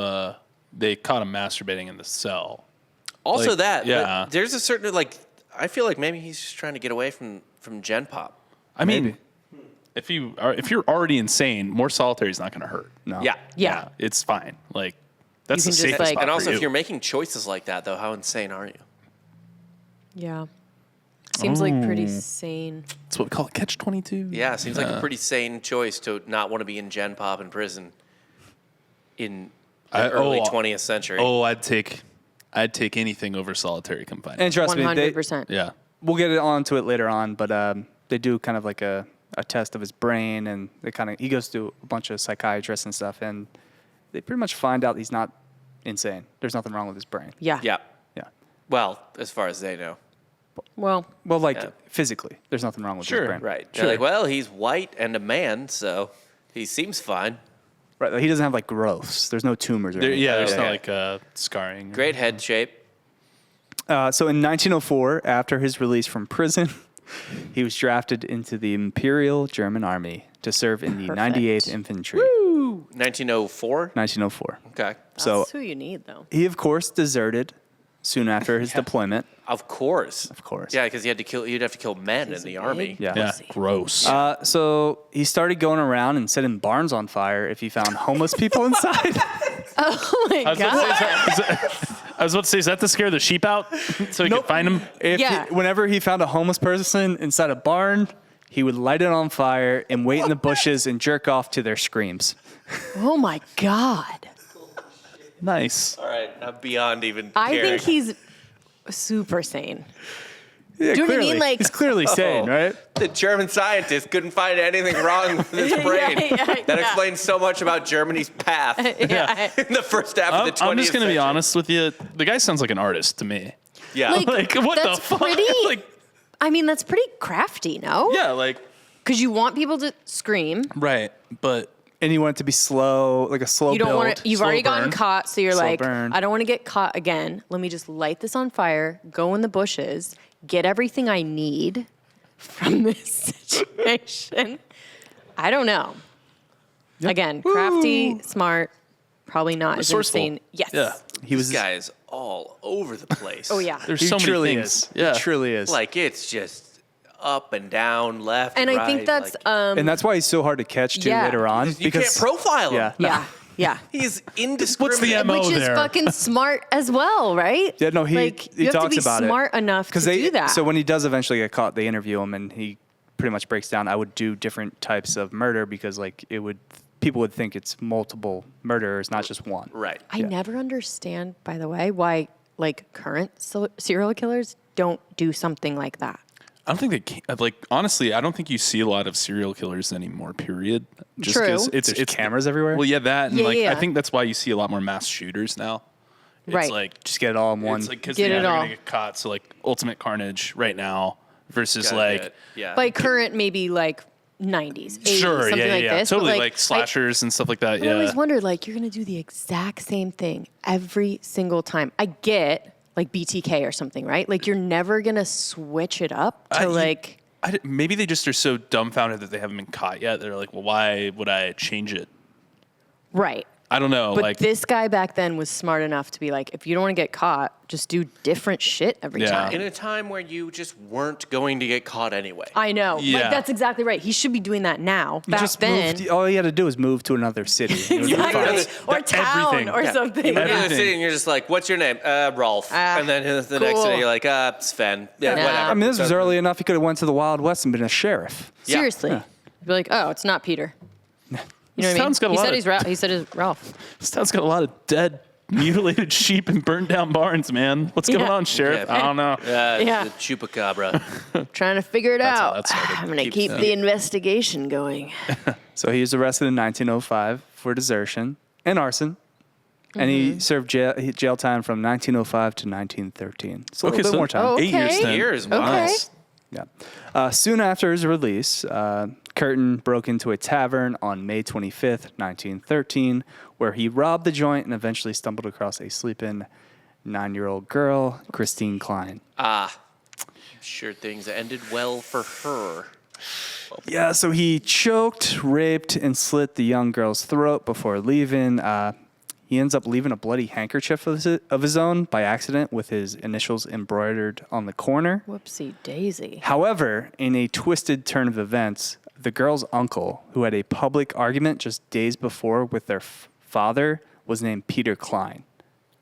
they caught him masturbating in the cell. Also, Like, that yeah. but there's a certain like. I feel like maybe he's just trying to get away from Gen Pop. I mean, if you're already insane, more solitary is not going to hurt. No. Yeah. Yeah. It's fine. Like that's You the can just, safest like- spot And for also, you. if you're making choices like that, though, how insane are you? Yeah. Seems like pretty sane. That's what we call it, catch-22. Yeah, seems like a pretty sane choice to not want to be in Gen Pop in prison in the early 20th century. Oh, I'd take anything over solitary confinement. And trust me, 100%. Yeah. we'll get onto it later on, but they do kind of like a test of his brain, and he goes through a bunch of psychiatrists and stuff, and they pretty much find out he's not insane. There's nothing wrong with his brain. Yeah. Yeah. Yeah. Well, as far as they know. Well, Well, like Yeah. physically, there's nothing wrong with Sure. his brain. Right. They're like, well, he's white and a man, so he seems fine. Right. Like, he doesn't have like growths. There's no tumors. Or anything. There's Okay. not like scarring. Great head shape. So in 1904, after his release from prison, he was drafted into the Imperial German Army to serve in the Perfect. 98th Infantry. 1904? 1904. Okay. So that's who you need, though. he, of course, deserted soon after his deployment. Of course. Of course. Yeah, because you'd have to kill men in the army. Yeah. Yeah, gross. So he started going around and setting barns on fire if he found homeless people inside. Oh my I was about to say, is that to scare the sheep out so he could find them? Whenever he found a homeless person inside a barn, he would light it on fire and wait in the bushes and jerk off to their screams. Oh my God. Nice. All right, I'm beyond even I caring. think he's super sane. Yeah, Do you know what I clearly. mean? Like- He's clearly sane, right? The German scientist couldn't find anything wrong with his brain. That explains so much about Germany's path in the first half of the 20th I'm just going to be century. honest with you. The guy sounds like an artist to me. Yeah. Like, what that's the fuck? pretty. Like, I mean, that's pretty crafty, no? yeah, like, Because you want people to scream. right. But And you want it to be slow, like a slow You don't build. want to. You've slow already gotten burn. caught, so you're Slow like, burn. I don't want to get caught again. Let me just light this on fire, go in the bushes, get everything I need from this situation. I don't know. Again, crafty, smart, probably not as Resourceful. insane. Yes. yeah, He was. This guy is all over the place. Oh yeah. there's He so many truly things. is. Yeah, He truly is. Like, it's just up and down, left And and I right. think that's like, and that's why he's so hard to catch too Yeah. later on. you can't profile him. Yeah. yeah. Yeah. He's indiscriminate. What's the MO Which is there? fucking smart as well, right? Yeah, no, he you have talks to be about it. smart enough to they do that. So when he does eventually get caught, they interview him and he pretty much breaks down. I would do different types of murder because like people would think it's multiple murderers, not just one. Right. I never understand, by the way, why like current serial killers don't do something like that. I don't think they can, like honestly. I don't think you see a lot of serial killers anymore. Period. Just True. 'cause There's cameras everywhere. Well, yeah, that and Yeah, like yeah. I think that's why you see a lot more mass shooters now. It's Right. like Just get it all in one. It's like because Get they're it all. gonna get caught. So like ultimate carnage right now versus Gotta like get- yeah. By current, maybe like 90s, 80s, sure, something yeah, like yeah, this. totally but, like slashers and stuff like that. I Yeah, always wondered, like, you're going to do the exact same thing every single time. I get, like, BTK or something, right? Like, you're never going to switch it up to, like... maybe they just are so dumbfounded that they haven't been caught yet. They're like, well, why would I change it? Right. I don't know. But like this guy back then was smart enough to be like, if you don't want to get caught, just do different shit every Yeah. time. In a time where you just weren't going to get caught anyway. I know. Yeah. Like, that's exactly right. He should be doing that now. Back just then. moved, all you had to do was move to another city. It would be fine. Exactly. Or town everything. or Yeah. something. You're in Yeah. the city and you're just like, what's your name? Rolf. And then the next cool. day you're like, Sven. Yeah, Nah. whatever. I mean, this was early enough. He could have went to the Wild West and been a sheriff. Yeah. Seriously. Be like, oh, it's not Peter. You know This what I mean? town's got a He lot said of- he's he said it's Ralph. this town's got a lot of dead, mutilated sheep and burned down barns. Man, what's going Yeah. on, Sheriff? Yeah. I don't know. Yeah. The chupacabra. Trying to figure it how out. that started. I'm going to keep the investigation going. So he was arrested in 1905 for desertion and arson. And he served jail time from 1905 to 1913. So a little bit more time. Oh, 8 years okay. then. Years, wow. Okay. Yeah. Soon after his release, Kürten broke into a tavern on May 25th, 1913, where he robbed the joint and eventually stumbled across a sleeping 9-year-old girl, Christine Klein. Sure things ended well for her. Yeah, so he choked, raped, and slit the young girl's throat before leaving. He ends up leaving a bloody handkerchief of his own by accident with his initials embroidered on the corner. Whoopsie daisy. However, in a twisted turn of events, the girl's uncle, who had a public argument just days before with their father, was named Peter Klein.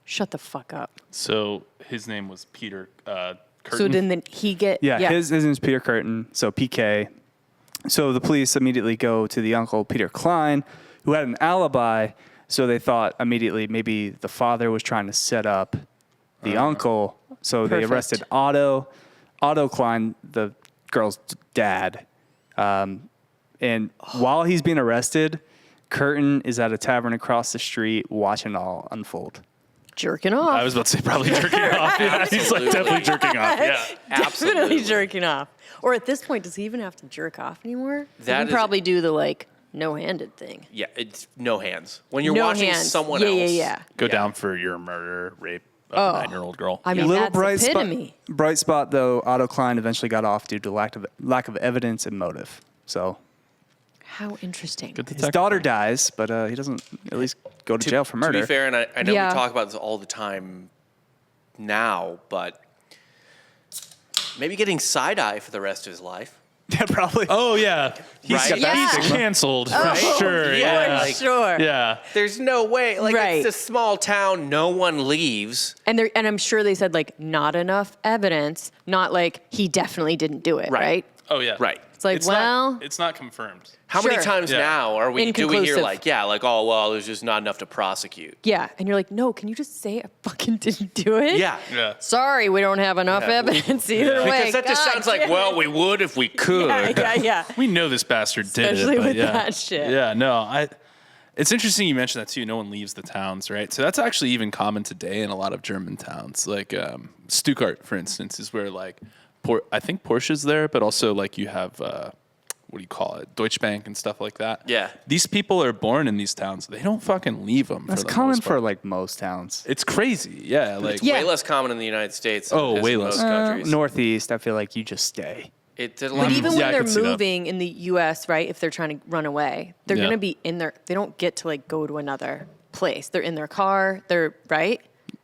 Shut the fuck up. So his name was Peter Kürten. So then he get... Yeah, his name is Peter Kürten, so PK. So the police immediately go to the uncle, Peter Klein, who had an alibi. So they thought immediately maybe the father was trying to set up the uncle. So they Perfect. arrested Otto Klein, the girl's dad. And while he's being arrested, Kürten is at a tavern across the street watching it all unfold. jerking off. I was about to say probably jerking off. Yeah, he's like definitely jerking off. Yeah. Absolutely. Definitely jerking off. Or at this point, does he even have to jerk off anymore? He That can is- probably do the like no-handed thing. Yeah, it's no hands. When you're No watching hands. someone Yeah, else. yeah. Go down for your murder, rape of a 9-year-old girl. I mean, Little that's bright epitome. spot though. Otto Klein eventually got off due to lack of evidence and motive. So How interesting. Good his detective. daughter dies, but he doesn't at least go to jail for murder. To be fair, and I know Yeah. we talk about this all the time, now, but maybe getting side-eye for the rest of his life. Yeah, probably. Oh yeah, Right? he's canceled for sure. Yeah, Yeah, like- Sure. yeah. There's no way. Like, Right. it's a small town. No one leaves. And I'm sure they said like not enough evidence, not like he definitely didn't do it, Right. right? Oh yeah. Right. It's like, well, it's not confirmed. How many Sure. times Yeah. now do we hear Inconclusive. like, oh, well, there's just not enough to prosecute? yeah. And you're like, no, can you just say I fucking didn't do it? Yeah. Yeah. Sorry, we don't have enough evidence either way. Because that just God sounds like, damn well, it. we would if we could. Yeah. We know this bastard did Especially it. But with yeah. that shit. Yeah, no, it's interesting you mentioned that too. No one leaves the towns, right? So that's actually even common today in a lot of German towns. Like Stuttgart, for instance, is where like I think Porsche's there, but also like you have what do you call it, Deutsche Bank and stuff like that. Yeah. These people are born in these towns. They don't fucking leave them. That's for the common most part. for like most towns. It's crazy. Yeah, like Yeah. Way less common in the United States. Than Oh, it is way in less. most countries. Northeast, I feel like you just stay. It's a But lot. even Yeah, I when they're could see that. moving in the U.S., right, if they're trying to run away, they're Yeah. going to be in their, they don't get to like go to another place. They're in their car, right?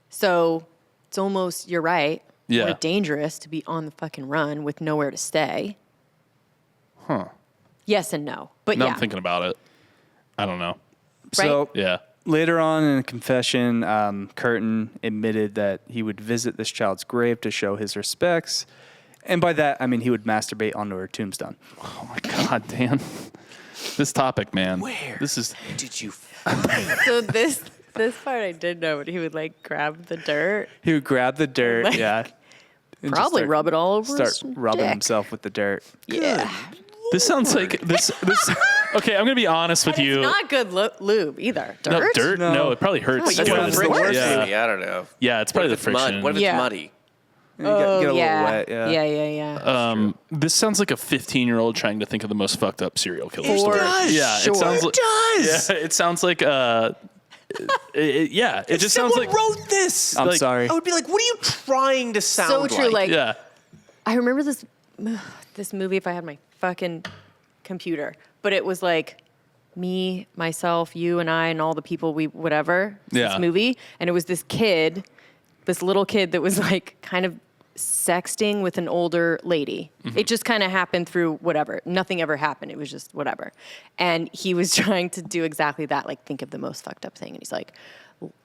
So it's almost, you're right, Yeah. more dangerous to be on the fucking run with nowhere to stay. Huh. Yes and no. But Now yeah. I'm thinking about it. I don't know. So Yeah. later on in a confession, Kürten admitted that he would visit this child's grave to show his respects. And by that, I mean he would masturbate onto her tombstone. Oh my god, Dan. This topic, man. Where? This is Did you? So this part I did know, but he would like grab the dirt, He would grab the dirt, Like, yeah. and just probably start- rub it all over Start his rubbing dick. himself with the dirt. Yeah. This sounds like this. Okay, I'm gonna be honest with And you. it's not good lube either. Dirt? No, dirt? No. No, it probably hurts. That's to what go I'm to saying. the- worst, yeah. Maybe, I don't know. Yeah, it's What probably if the it's friction. mud? What if Yeah. it's muddy? You get a little yeah. wet, yeah. Yeah. This sounds like a 15-year-old trying to think of the most fucked up serial killer It story. does. Yeah, Sure. it sounds like. does. Yeah, it sounds like. It just sounds Someone like. wrote this. I'm like- sorry. I would be like, what are you trying to sound So like? true. Like, Yeah. I remember this movie if I had my fucking computer, but it was like me, myself, you and I and all the people Yeah. this movie. And it was this little kid that was like kind of sexting with an older lady. Mm-hmm. It just kind of happened through whatever. Nothing ever happened. It was just whatever. And he was trying to do exactly that, like think of the most fucked up thing. And he's like,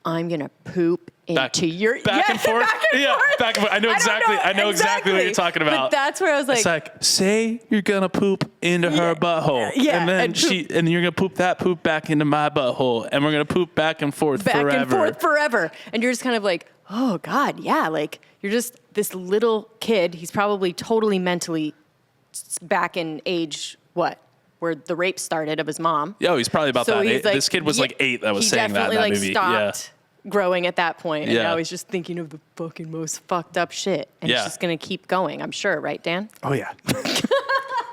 I'm going to poop into your... back and forth. Back and Yeah, forth. back and forth. I know exactly what you're talking about. But that's where I was like... It's like, say you're gonna poop into her butthole, Yeah, and then and and you're gonna poop back into my butthole, and we're gonna poop back and forth back forever. and forth forever. And you're just kind of like, oh God, yeah. Like you're just this little kid. He's probably totally mentally back in age, where the rape started of his mom. Yo, he's probably about So that. he's like, This kid was like 8 that was saying that in He that definitely movie. stopped growing at that point, and Yeah. now he's just thinking of the fucking most fucked up shit. And Yeah. it's just gonna keep going, I'm sure, right, Dan? Oh, yeah.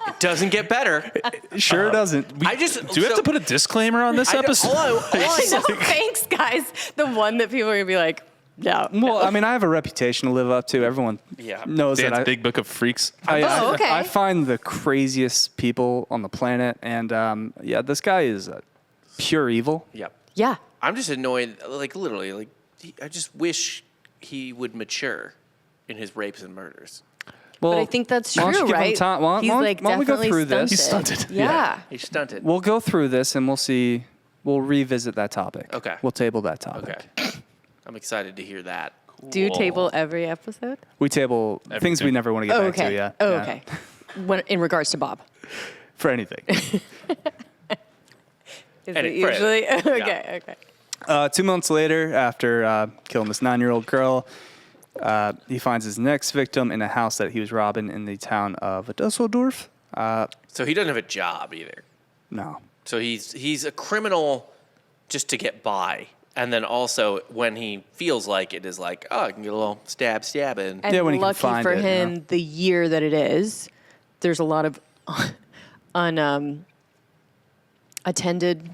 It doesn't get better. Sure doesn't. I just Do we have to put a disclaimer on this I don't- episode? all I No, thanks, guys. The one that people are gonna be like, no. Well, I mean, I have a reputation to live up to. Everyone Yeah. knows Dan's that I, big book of freaks. Oh, okay. I find the craziest people on the planet. And yeah, this guy is pure evil. Yep. Yeah. I'm just annoyed. Like literally, like I just wish he would mature in his rapes and murders. Well, But I think that's why don't you true, give him right? time? Why He's don't- like why don't we go definitely through this? He's stunted. Yeah. He's stunted. We'll go through this and we'll see. We'll revisit that topic. Okay. We'll table that topic. Okay. I'm excited to hear that. Do you table every episode? We table things Everything. we never want to get Oh, back to. okay. Yeah. Oh, Yeah. okay. When, in regards to Bob. For anything. Is it Any- for usually? anything. Okay, okay. 2 months later, after killing this 9-year-old girl, he finds his next victim in a house that he was robbing in the town of Dusseldorf. So he doesn't have a job either. No. So he's a criminal just to get by. And then also when he feels like it is like, oh, I can get a little stab in. And Yeah, when he can lucky find for it, you him, know. the year that it is, there's a lot of unattended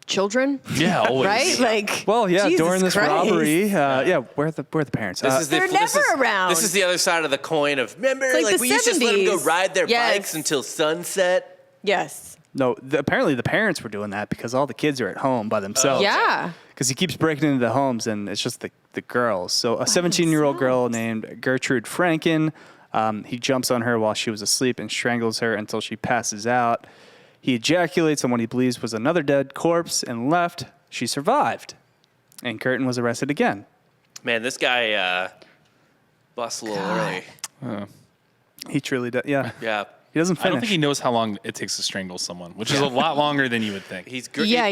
children, Yeah, always. right? Like, Well, yeah, Jesus during this Christ. robbery, where are the parents? This is the, They're this never is- around. This is the other side of the coin of, remember, It's like like the we used to just let them go 70s. ride their Yes. bikes until sunset. Yes. no, apparently the parents were doing that because all the kids are at home by themselves. Yeah. because he keeps breaking into the homes, and it's just the girls. So a 17-year-old girl named Gertrude Franken, he jumps on her while she was asleep and strangles her until she passes out. He ejaculates on what he believes was another dead corpse and left. She survived, and Kürten was arrested again. Man, this guy busts a little early. He truly does. Yeah. Yeah. He doesn't finish. I don't think he knows how long it takes to strangle someone, which is a lot longer than you would think. He's good. Yeah.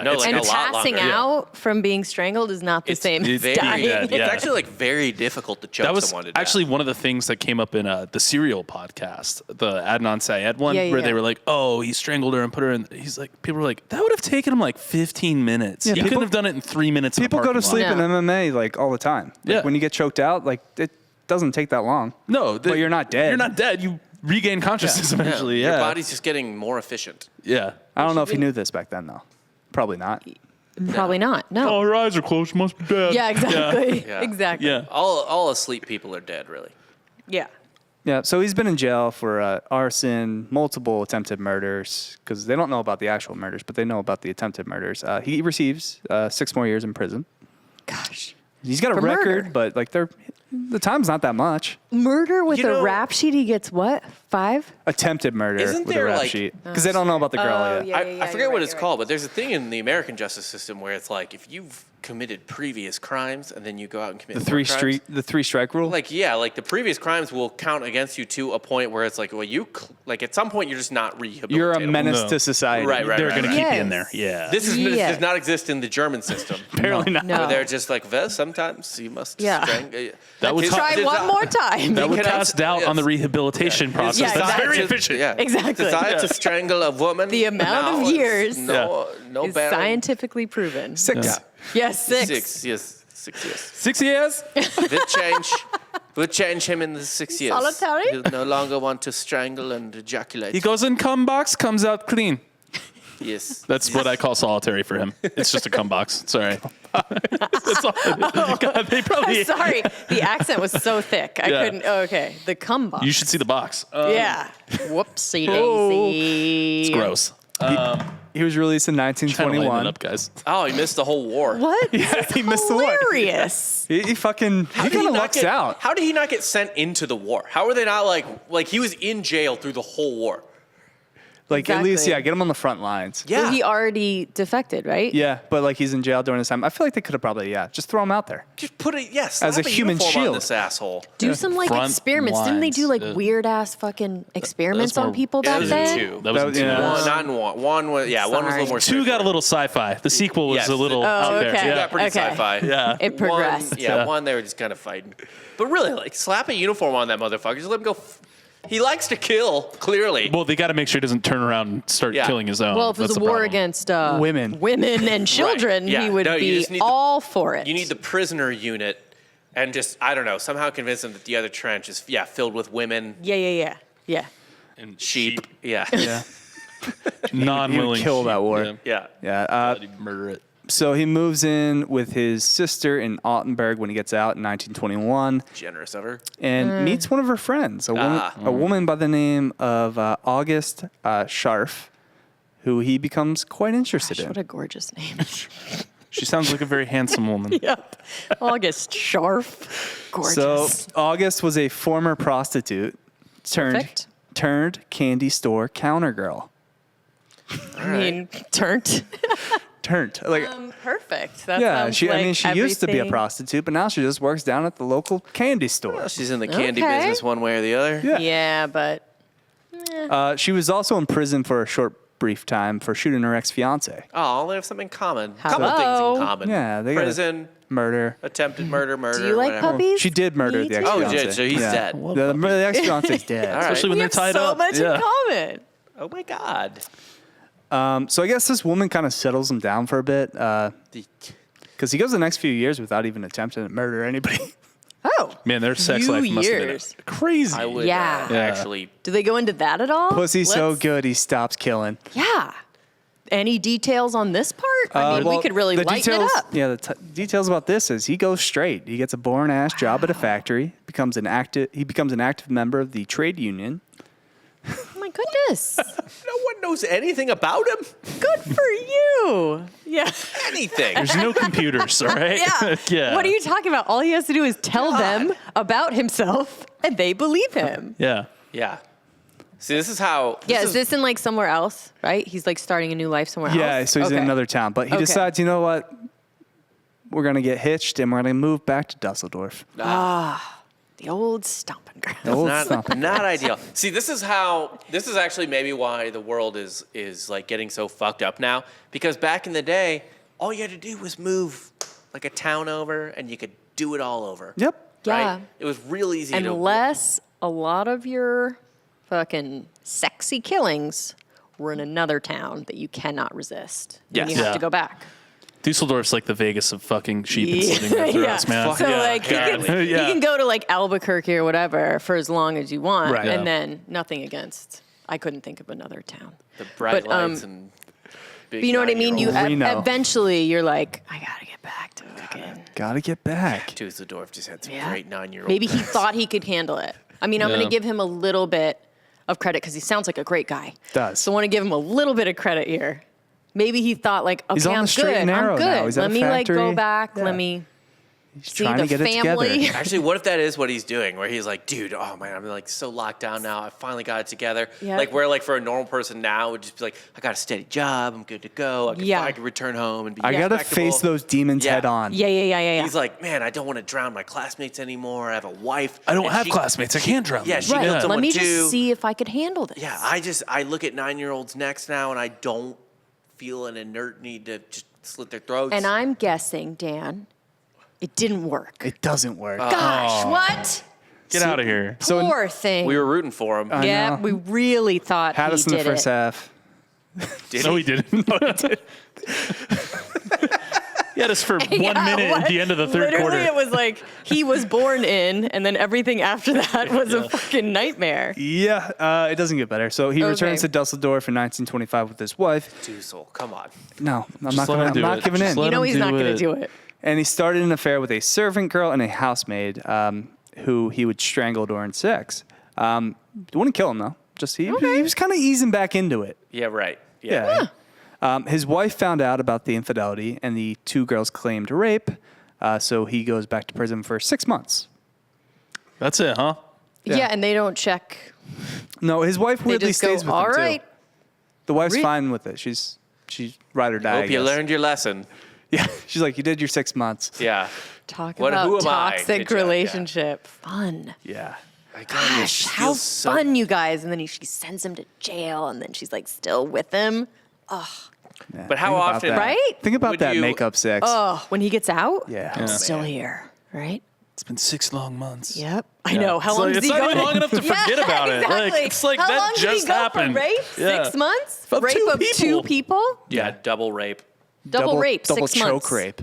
No, It's- like And a lot passing longer. out from being strangled is not the same as very dying. dead, yeah. It's actually like very difficult to choke That was someone to death. actually one of the things that came up in the Serial podcast, the Adnan Syed one, Yeah, where yeah. they were like, "Oh, he strangled her and put her in." He's like, people were like, "That would have taken him like 15 minutes. Yeah, he people- couldn't have done it in 3 minutes." People go to sleep in No. MMA like all the time. Like, Yeah. when you get choked out, like it doesn't take that long. No, but you're not dead. You're not dead. You regain consciousness eventually. Yeah. Your body's just getting more efficient. Yeah. I don't know if he knew this back then, though. Probably not. Probably not. No. Oh, her eyes are closed. She must be dead. Yeah, exactly. Yeah. Exactly. Yeah. All asleep people are dead, really. Yeah. Yeah, so he's been in jail for arson, multiple attempted murders, because they don't know about the actual murders, but they know about the attempted murders. He receives 6 more years in prison. Gosh. He's got a For record, murder. but like the time's not that much. Murder with You a know- rap sheet, he gets what? 5? Attempted murder Isn't with there, a rap like- sheet, because they don't know about the girl Oh, yet. yeah. I forget you're what right, it's you're called, but there's a thing in the American justice system where it's like if you've committed previous crimes and then you go out and commit The more three crimes, three strike rule. like the previous crimes will count against you to a point where it's like, well, like at some point you're just not rehabilitatable. You're a menace No. to society. Right. They're going to keep you in Yes. there. Yeah. This Yeah. does not exist in the German system. Apparently not. No. Where they're just like, well, sometimes you must Yeah. strangle. That would Try Did one not- more time. that would Can I- cast doubt on the yes. rehabilitation process. Yeah, That's very exactly. efficient. Yeah. Exactly. Decide to strangle a woman. The amount of now is years No is bearing. scientifically proven. 6. Yeah. Yes, 6. 6 years. 6 years. 6 years? We'll change him in the 6 years. Solitary? He'll no longer want to strangle and ejaculate. He goes in cum box, comes out clean. Yes. That's what I call solitary for him. It's just a cum box. Sorry. That's all it is. God, they probably. Sorry, the accent was so thick. I Yeah. couldn't. Oh, okay, the cum box. You should see the box. Yeah. Whoopsie Oh. daisy. It's gross. He was released in Trying to lighten 1921. it up, guys. Oh, he missed the whole war. What? Yeah, he missed the war. Hilarious. He kind of lucks out. How did he not get sent into the war? How are they not like he was in jail through the whole war? Like at least, Exactly. get him on the front lines. Yeah. Well, he already defected, right? Yeah, but like he's in jail during his time. I feel like they could have probably, just throw him out there. Just put it, yes, As a slap human uniform shield. on this asshole. Do some like Front experiments. Didn't they do like lines. weird ass fucking experiments more- on people Yeah, back those are then? two. That was That- in two. yeah. One, not in one. One was, one was a little more. Two got a little sci-fi. The sequel was Yes. a little Oh, out there. okay. Yeah. got pretty Okay. sci-fi. Yeah. It progressed. One they were just kind of fighting. But really, like slap a uniform on that motherfucker. Just let him go. He likes to kill, clearly. Well, they got to make sure he doesn't turn around and start Yeah. killing his own. Well, if it was That's a the war problem. against Women. and children, Yeah. he would No, you be just need the- all for it. You need the prisoner unit, and just I don't know, somehow convince them that the other trench is filled with women, Yeah. And sheep. Yeah. Yeah. non-willing. You'd kill that war. Yeah. Yeah. Yeah. He'd murder it. So he moves in with his sister in Altenburg when he gets out in 1921 Generous of her. and meets one of her friends, a woman by the name of August Scharf, who he becomes quite interested Gosh, what in. a gorgeous name. She sounds like a very handsome woman. Yep. August Scharf. Gorgeous. So August was a former prostitute Perfect. turned candy store counter girl. I mean, turned. Perfect. That Yeah, sounds she used to be a everything. prostitute, but now she just works down at the local candy store. She's in the candy Okay. business one way or the other. Yeah. Yeah, but She was also in prison for a short, brief time for shooting her ex-fiance. Oh, they have something in common. Couple things Hello. in common. Yeah, they got prison, murder. attempted murder, do you like whatever. puppies? She did murder Me the too. Oh, ex-fiance. did, so he's dead. The ex-fiance's dead. All right. Especially when We they're have tied so up. much yeah. in common. Oh my God. So I guess this woman kind of settles him down for a bit because he goes the next few years without even attempting to murder anybody. Oh. Man, their sex Few life must have been years. crazy. I would Yeah. Yeah. actually. Do they go into that at all? Pussy's so Let's- good, he stops killing. Yeah. Any details on this part? I mean, we could really the lighten details, it up. Yeah, the details about this is he goes straight. He gets a boring ass job at a factory. Becomes an active member of the trade union. Oh my goodness. No one one knows anything about him. Good for you. Yeah. Anything. There's no computers, all right? Yeah. Yeah. What are you talking about? All he has to do is tell them about himself, and they believe him. Yeah. Yeah. See, this is how. Is this in like somewhere else, right? He's like starting a new life somewhere else? Yeah, so he's in another town. But he decides, you know what? We're going to get hitched and we're going to move back to Dusseldorf. The old stomping ground. Not ideal. See, this is actually maybe why the world is like getting so fucked up now. Because back in the day, all you had to do was move like a town over and you could do it all over. Yep. Right? Yeah. It was real easy to. Unless a lot of your fucking sexy killings were in another town that you cannot resist. Yes. And you have to go back. Dusseldorf's like the Vegas of fucking sheep and slitting their throats, man. So like you can go to like Albuquerque or whatever for as long as you want, Right. and then nothing against. I couldn't think of another town. The bright But, lights and. Big But you know what I mean? You Reno. eventually you're like, I gotta get back to fucking. Gotta get back. Dusseldorf just had some Yeah. great 9-year-old. Maybe he thought he could handle it. I mean, I'm Yeah. gonna give him a little bit of credit because he sounds like a great guy. Does. So I want to give him a little bit of credit here. Maybe he thought like, okay, He's on I'm the straight good. and narrow I'm good. now. He's at Let a me like go factory. back. Yeah. Let me He's see trying the to get family. it together. Actually, what if that is what he's doing? Where he's like, dude, oh man, I'm like so locked down now. I finally got it together. Yeah. Like where like for a normal person now would just be like, I got a steady job. I'm good to go. I can return home and be. I gotta respectable. face those demons Yeah. head on. Yeah. He's like, man, I don't want to drown my classmates anymore. I have a wife. I don't and have she- classmates. I can't drown Yeah, them. she Right. killed Let someone me too. just see if I could handle this. Yeah, I look at 9-year-olds next now, and I don't feel an inert need to just slit their throats. And I'm guessing, Dan, it didn't work. It doesn't work. Gosh, what? Get out of here. So Poor thing. we were rooting for him. yeah, know. we really thought had he us in the did first it. half. No, he didn't. He had us for 1 minute at the end of the third Literally, quarter. it was like he was born in, and then everything after that was a fucking nightmare. Yeah, it doesn't get better. So he returns to Dusseldorf in 1925 with his wife. Dussel, come on. No, I'm Just not let him do not it. giving Just in. let You know him he's not going to it. do it. And he started an affair with a servant girl and a housemaid who he would strangle during sex. Wouldn't kill him, though. Just he was kind of easing back into it. Yeah, right. Yeah. His wife found out about the infidelity, and the two girls claimed rape. So he goes back to prison for 6 months. That's it, huh? Yeah, and they don't check. No, his wife They weirdly just go, stays with all him, right. too. The wife's fine with it. She's ride or die. I Hope you guess. learned your lesson. Yeah, she's like, you did your 6 months. Yeah. Talk What- about who am I? toxic Good job, yeah. relationship. Fun. Yeah. Gosh, how fun, you guys. And then she sends him to jail, and then she's like still with him. Yeah, But how think about often- that. Right? Think about Would that you- makeup sex. Oh, when he gets out, Yeah. I'm still here, right? It's been 6 long months. Yep. I know. How It's long like- does it's he not go? even long enough to forget about it. Exactly. Like, it's like How that long did just he go happened. For rape? Yeah. 6 months? Of rape two of people. 2 people? Yeah, double rape. Double rape, Double 6 choke months. rape.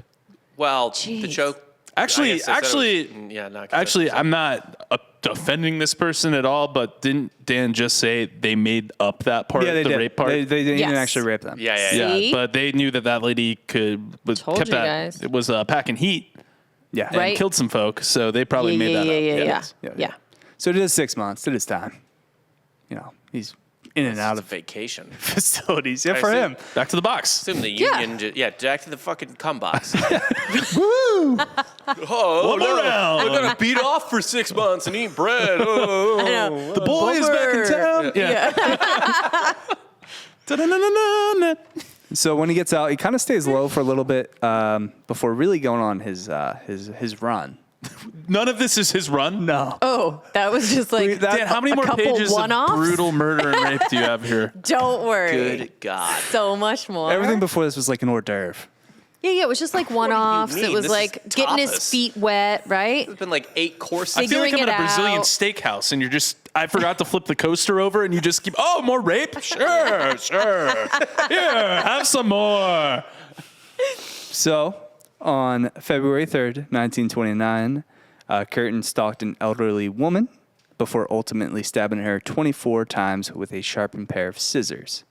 Well, the Jeez. choke. Actually, I guess they said it actually, was- yeah, not actually, I'm not offending this person at all, but didn't Dan just say they made up that part, Yeah, they the did. rape part? They didn't even Yes. actually rape them. Yeah. See? Yeah, but they knew that lady Told kept you that. guys. It was packing heat Yeah. and Right. killed some folk, so they probably made that up. Yeah. So it is 6 months. It is time. You know, he's in and out It's a of vacation. facilities. Yeah, I for see. him. Back to the box. Assume the Yeah. union. Back to the fucking cum box. Woo! One more round. I'm gonna beat off for 6 months and eat bread. Oh. I know. The boy is back in town. Yeah. Da-da-da-da-da-da. So when he gets out, he kind of stays low for a little bit before really going on his run. None of this is his run. No. Oh, that was just like Dan, how many a more couple pages of one-offs? brutal murder and rape do you have here? Don't worry. Good God. So much more. Everything before this was like an hors d'oeuvre. Yeah, it was just like one-offs. It mean? was This like is getting his tapas. feet wet, right? It's been like 8 courses. I feel like I'm Figuring at a it Brazilian out. steakhouse and you're just, I forgot to flip the coaster over and you just keep, oh, more rape? Sure. Here, have some more. So on February 3rd, 1929, Kürten stalked an elderly woman before ultimately stabbing her 24 times with a sharpened pair of scissors.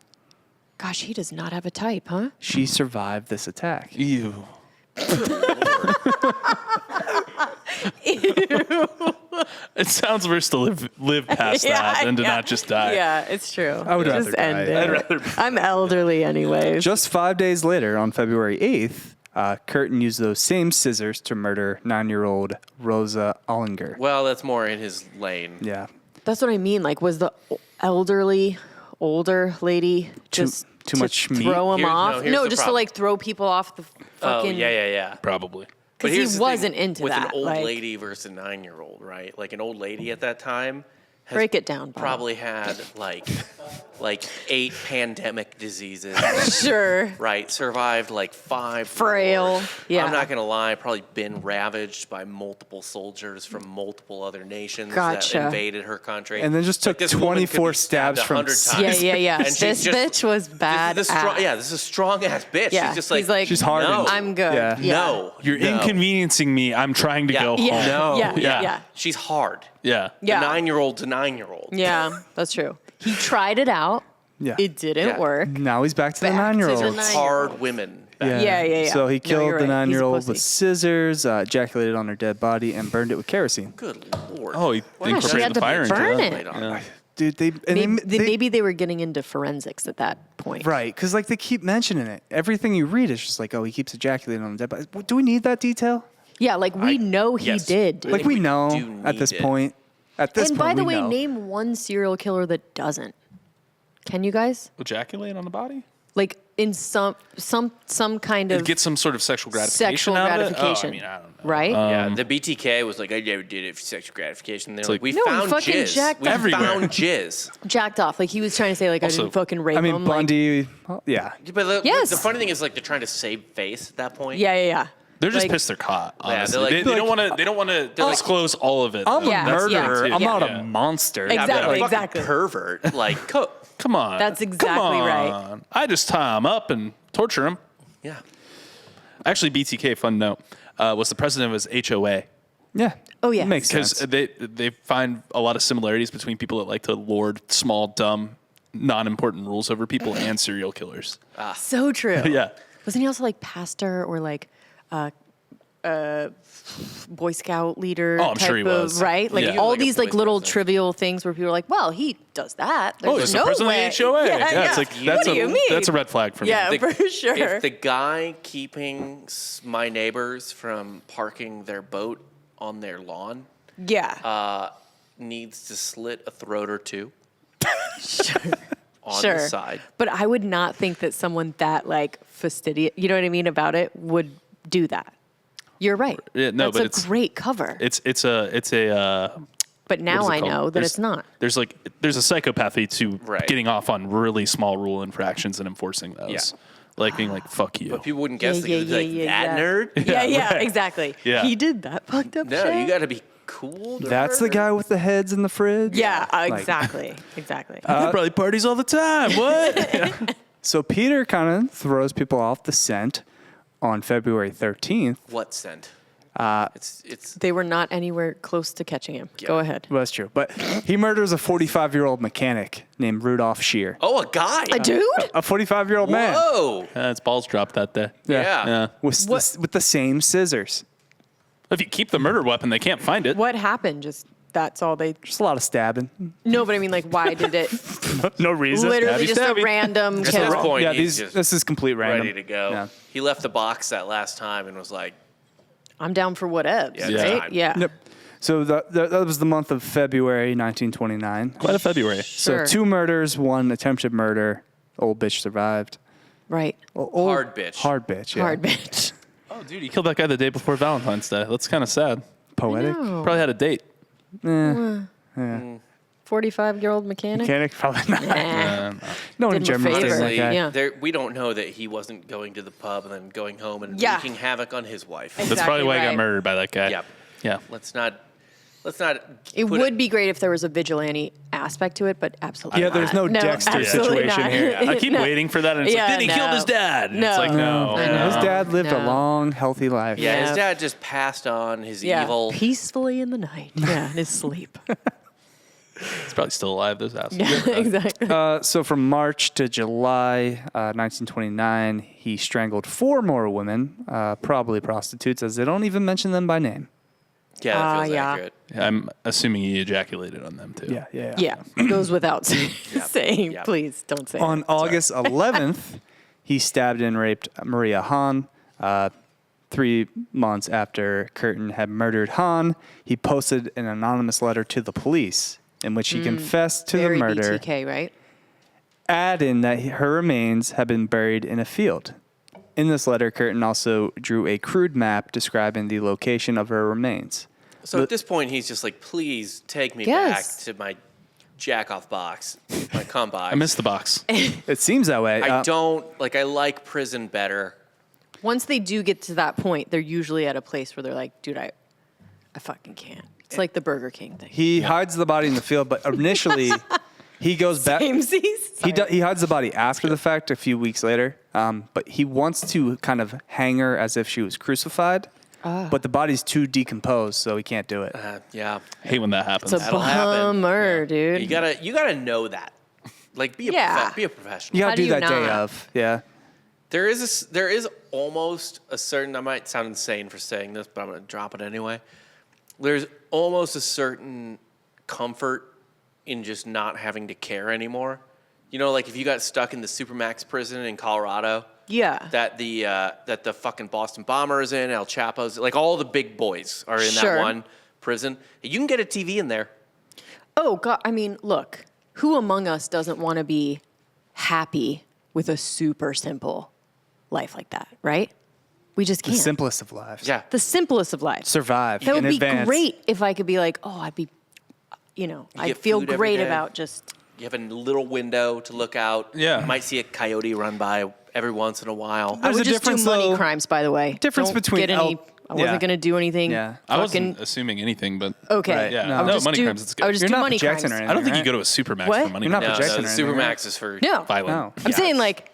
Gosh, he does not have a type, huh? She survived this attack. Ew. It sounds worse to live past that than to not just die. Yeah, it's true. I would rather just die. end it. I'd rather be- I'm elderly anyways. Just 5 days later, on February 8th, Kürten used those same scissors to murder 9-year-old Rosa Ollinger. Well, that's more in his lane. Yeah. That's what I mean. Like, was the older lady just too to much meat? throw him Here's- off? here's the Just to problem. like throw people off the Oh, fucking. yeah. Probably. But Because here's he the wasn't thing, into with that. an old like, lady versus a 9-year-old, right? Like an old lady at that time has break it down, Bob. probably had like 8 pandemic diseases, Sure. right? Survived like 5 Frail, wars. yeah. I'm not gonna lie, probably been ravaged by multiple soldiers from multiple other nations Gotcha. that invaded her country. And then just Like, took this woman could be 24 stabbed stabs from 100 times. Yeah. And she's This just- bitch was bad. This is a strong ass bitch. Yeah. She's just He's like, She's hardened. No, I'm good. Yeah. no, You're no. inconveniencing me. I'm trying to go Yeah. home. No. Yeah. She's hard. Yeah. Yeah. The 9-year-old's a 9-year-old. Yeah, that's true. He tried it out. Yeah. It didn't Yeah. work. Now he's back to the Back to the 9-year-old. nine- Hard women. Yeah. So he No, killed you're the right. He's a 9-year-old pussy. with scissors, ejaculated on her dead body, and burned it with kerosene. Good Lord. Oh, he Yeah, she incorporated had the to fire into burn that. it. Yeah. Dude, Maybe they were getting into forensics at that point. right, because like they keep mentioning it. Everything you read is just like, oh, he keeps ejaculating on the dead body. Do we need that detail? Yeah, like we know he yes. did. Dude. Like we we know do at this need it. point. At this And point, by the we way, know. name one serial killer that doesn't. Can you guys? Ejaculate on the body? Like in some kind of Get some sort of sexual gratification sexual out gratification, of it? Oh, I don't know. right? Yeah, the BTK was like, I never did it for sexual gratification. They're like, like- we No, he found fucking jizz. jacked We everywhere. found jizz. Jacked off. Like he was trying to say, like Also- I didn't fucking rape I mean, him. Like, Bundy, yeah. But Yes. the funny thing is, like, they're trying to save face at that point. yeah. They're just Like- pissed they're caught. Honestly. they're like- they don't want to. They don't want to disclose all of it. I'm Yeah, a murderer. yeah, I'm yeah. not Yeah. a monster. Yeah, but Exactly, a fucking exactly. pervert. Like, Come on. That's Come exactly right. on. I just tie him up and torture him. yeah. Actually, BTK, fun note, was the president of his HOA. Yeah. Oh, yeah. Makes Because sense. they find a lot of similarities between people that like to lord small, dumb, non-important rules over people and serial killers. So true. Yeah. Wasn't he also like pastor or like Boy Scout leader? Oh, I'm type sure he of, was. Right? Like Yeah. all Like a these like Boy little Scout thing. trivial things where people are like, well, he does that. Oh, There's he's no the president way. of the HOA. Yeah. It's like What that's do a you mean? that's a red flag for me. Yeah, for sure. If the guy keeping my neighbors from parking their boat on their lawn Yeah. needs to slit a throat or two on Sure. the side. But I would not think that someone that like fastidious, you know what I mean, about it would do that. You're right. Yeah, no, That's but a it's- great cover. It's a but now what is it I called? know that There's- it's not. There's a psychopathy to Right. getting off on really small rule infractions and enforcing those. Yeah. Like being like, fuck you. But people wouldn't guess that. Yeah, You'd be like, yeah, that yeah. nerd? Yeah, right. exactly. Yeah. He did that fucked up No, shit. you got to be cool. To That's the murder. guy with the heads in the fridge. Yeah, Like- exactly. Exactly. He probably parties all the time. What? So Peter kind of throws people off the scent on February 13th. What scent? It's They were not anywhere close to catching him. Go ahead. Well, that's true. But he murders a 45-year-old mechanic named Rudolph Scheer. a guy. A dude? A 45-year-old man. Whoa. It's balls dropped that day. Yeah. Yeah. With the same scissors. If you keep the murder weapon, they can't find it. What happened? Just that's all they. Just a lot of stabbing. No, but I mean, like, why did it? No reason. Literally Stabby, just stabby. a random At this kill. point, Yeah, he's just this is complete random. ready to go. Yeah. He left the box that last time and was like, I'm down for whatevs, Yeah, it's right? time. Yeah. Yep. So that was the month of February 1929. Quite a February. So Sure. 2 murders, 1 attempted murder. Old bitch survived. Right. hard bitch. Hard bitch. Yeah. Hard bitch. Oh, dude, you killed that guy the day before Valentine's Day. That's kind of sad. Poetic. Probably had a date. 45-year-old mechanic. Mechanic, probably not. No one in Did him a Germany favor. does that guy. Yeah. We don't know that he wasn't going to the pub and then going home and Yeah. wreaking havoc on his wife. Exactly. That's probably why he right. got murdered by that guy. Yep. Yeah. Let's not. It put would be great if there was a vigilante aspect to it, but absolutely Yeah, not. there's no Dexter absolutely situation not. here. I keep No. waiting for that, and it's Yeah, like, then he killed no. his dad. And No. it's like, no. I know. His dad lived a No. long, healthy life. Yeah, Yeah. his dad just passed on his Yeah, evil. peacefully in the night. Yeah, in his sleep. He's probably still alive, those assholes. Yeah, exactly. So from March to July 1929, he strangled 4 more women, probably prostitutes, as they don't even mention them by name. Yeah, that feels yeah. accurate. I'm assuming he ejaculated on them too. Yeah. Yeah, it goes without saying. Yep. Please don't say On it. August 11th, he stabbed and raped Maria Hahn. 3 months after Kürten had murdered Hahn, he posted an anonymous letter to the police in which he confessed to Very the murder, BTK, right? adding that her remains had been buried in a field. In this letter, Kürten also drew a crude map describing the location of her remains. So at this point, he's just like, please take me Yes. back to my jack-off box, my cum box. I missed the box. It seems that way. I don't, like, I like prison better. Once they do get to that point, they're usually at a place where they're like, dude, I fucking can't. It's like the Burger King thing. He hides the body in the field, but initially he goes back. He hides the body after the fact, a few weeks later. But he wants to kind of hang her as if she was crucified. But the body's too decomposed, so he can't do it. Yeah. Hate when that happens. It's a That'll happen. bummer, dude. You gotta know that. Like, be a Yeah. professional. You How gotta do do you that day not? of. Yeah. There is almost a certain, I might sound insane for saying this, but I'm going to drop it anyway. There's almost a certain comfort in just not having to care anymore. You know, like if you got stuck in the Supermax prison in Colorado, Yeah. that the fucking Boston Bomber is in, El Chapo's, like all the big boys are in Sure. that one prison. You can get a TV in there. Oh, God. I mean, look, who among us doesn't want to be happy with a super simple life like that, right? We just The can't. simplest of lives. Yeah. The simplest of lives. Survive That would in be advance. great if I could be like, oh, I'd be, I'd get feel food every great day. about just, You have a little window to look out. Yeah. You might see a coyote run by every once in a while. I There's would a just do difference, money though. crimes, by the way. Difference Don't between get any, I wasn't yeah. going to do anything. Yeah. I fucking- wasn't assuming anything, but Okay. Right. yeah, No. I would no, just money do, crimes. It's good. I would just You're do not money projecting crimes. or anything. I don't think you right? go to a supermax What? for money You're not crimes. projecting the or anything, Supermax right? is for No. Violent. No. I'm Yeah. saying like,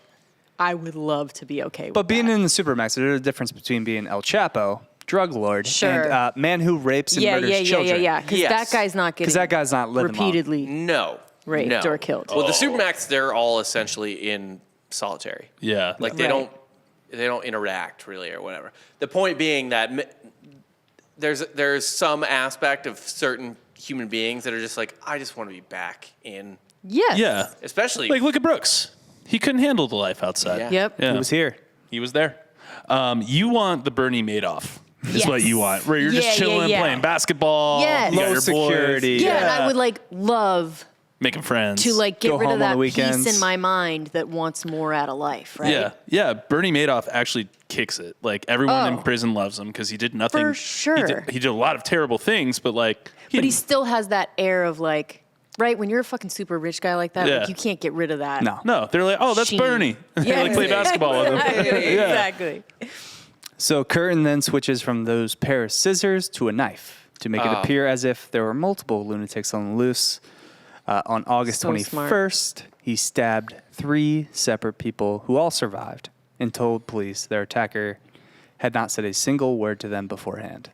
I would love to be okay with But being that. in the Supermax, there's a difference between being El Chapo, drug lord, Sure. and man who rapes and murders children. Because Yes. that guy's not getting Because that guy's not living long. repeatedly. no Raped no. or killed. Well, the Supermax, they're all essentially in solitary. Yeah. Like they Right. don't interact really or whatever. The point being that there's some aspect of certain human beings that are just like, I just want to be back in, Yes. Yeah. especially Like, look at Brooks. He couldn't handle the life outside. Yeah. Yep. Yeah. He was here. He was there. You want the Bernie Madoff, is Yes. what you want, where you're Yeah, just yeah, chilling, yeah. playing basketball. Yes. You got Low your security. boys. Yeah, and I would love Making friends. to like get Go rid home of on that the piece weekends. in my mind that wants more out of life, right? Yeah. Yeah. Bernie Madoff actually kicks it. Like, everyone in Oh. prison loves him because he did nothing. For sure. He did a lot of terrible things, but like, But he still has that air of like, right, when you're a fucking super rich guy like that, Yeah. like you can't get rid of that. No. No, they're like, oh, that's Sheen. Bernie. They like play basketball with him. Exactly. So Kürten then switches from those pair of scissors to a knife to make it appear as if there were multiple lunatics on the loose. On August So smart. 21st, he stabbed 3 separate people who all survived and told police their attacker had not said a single word to them beforehand.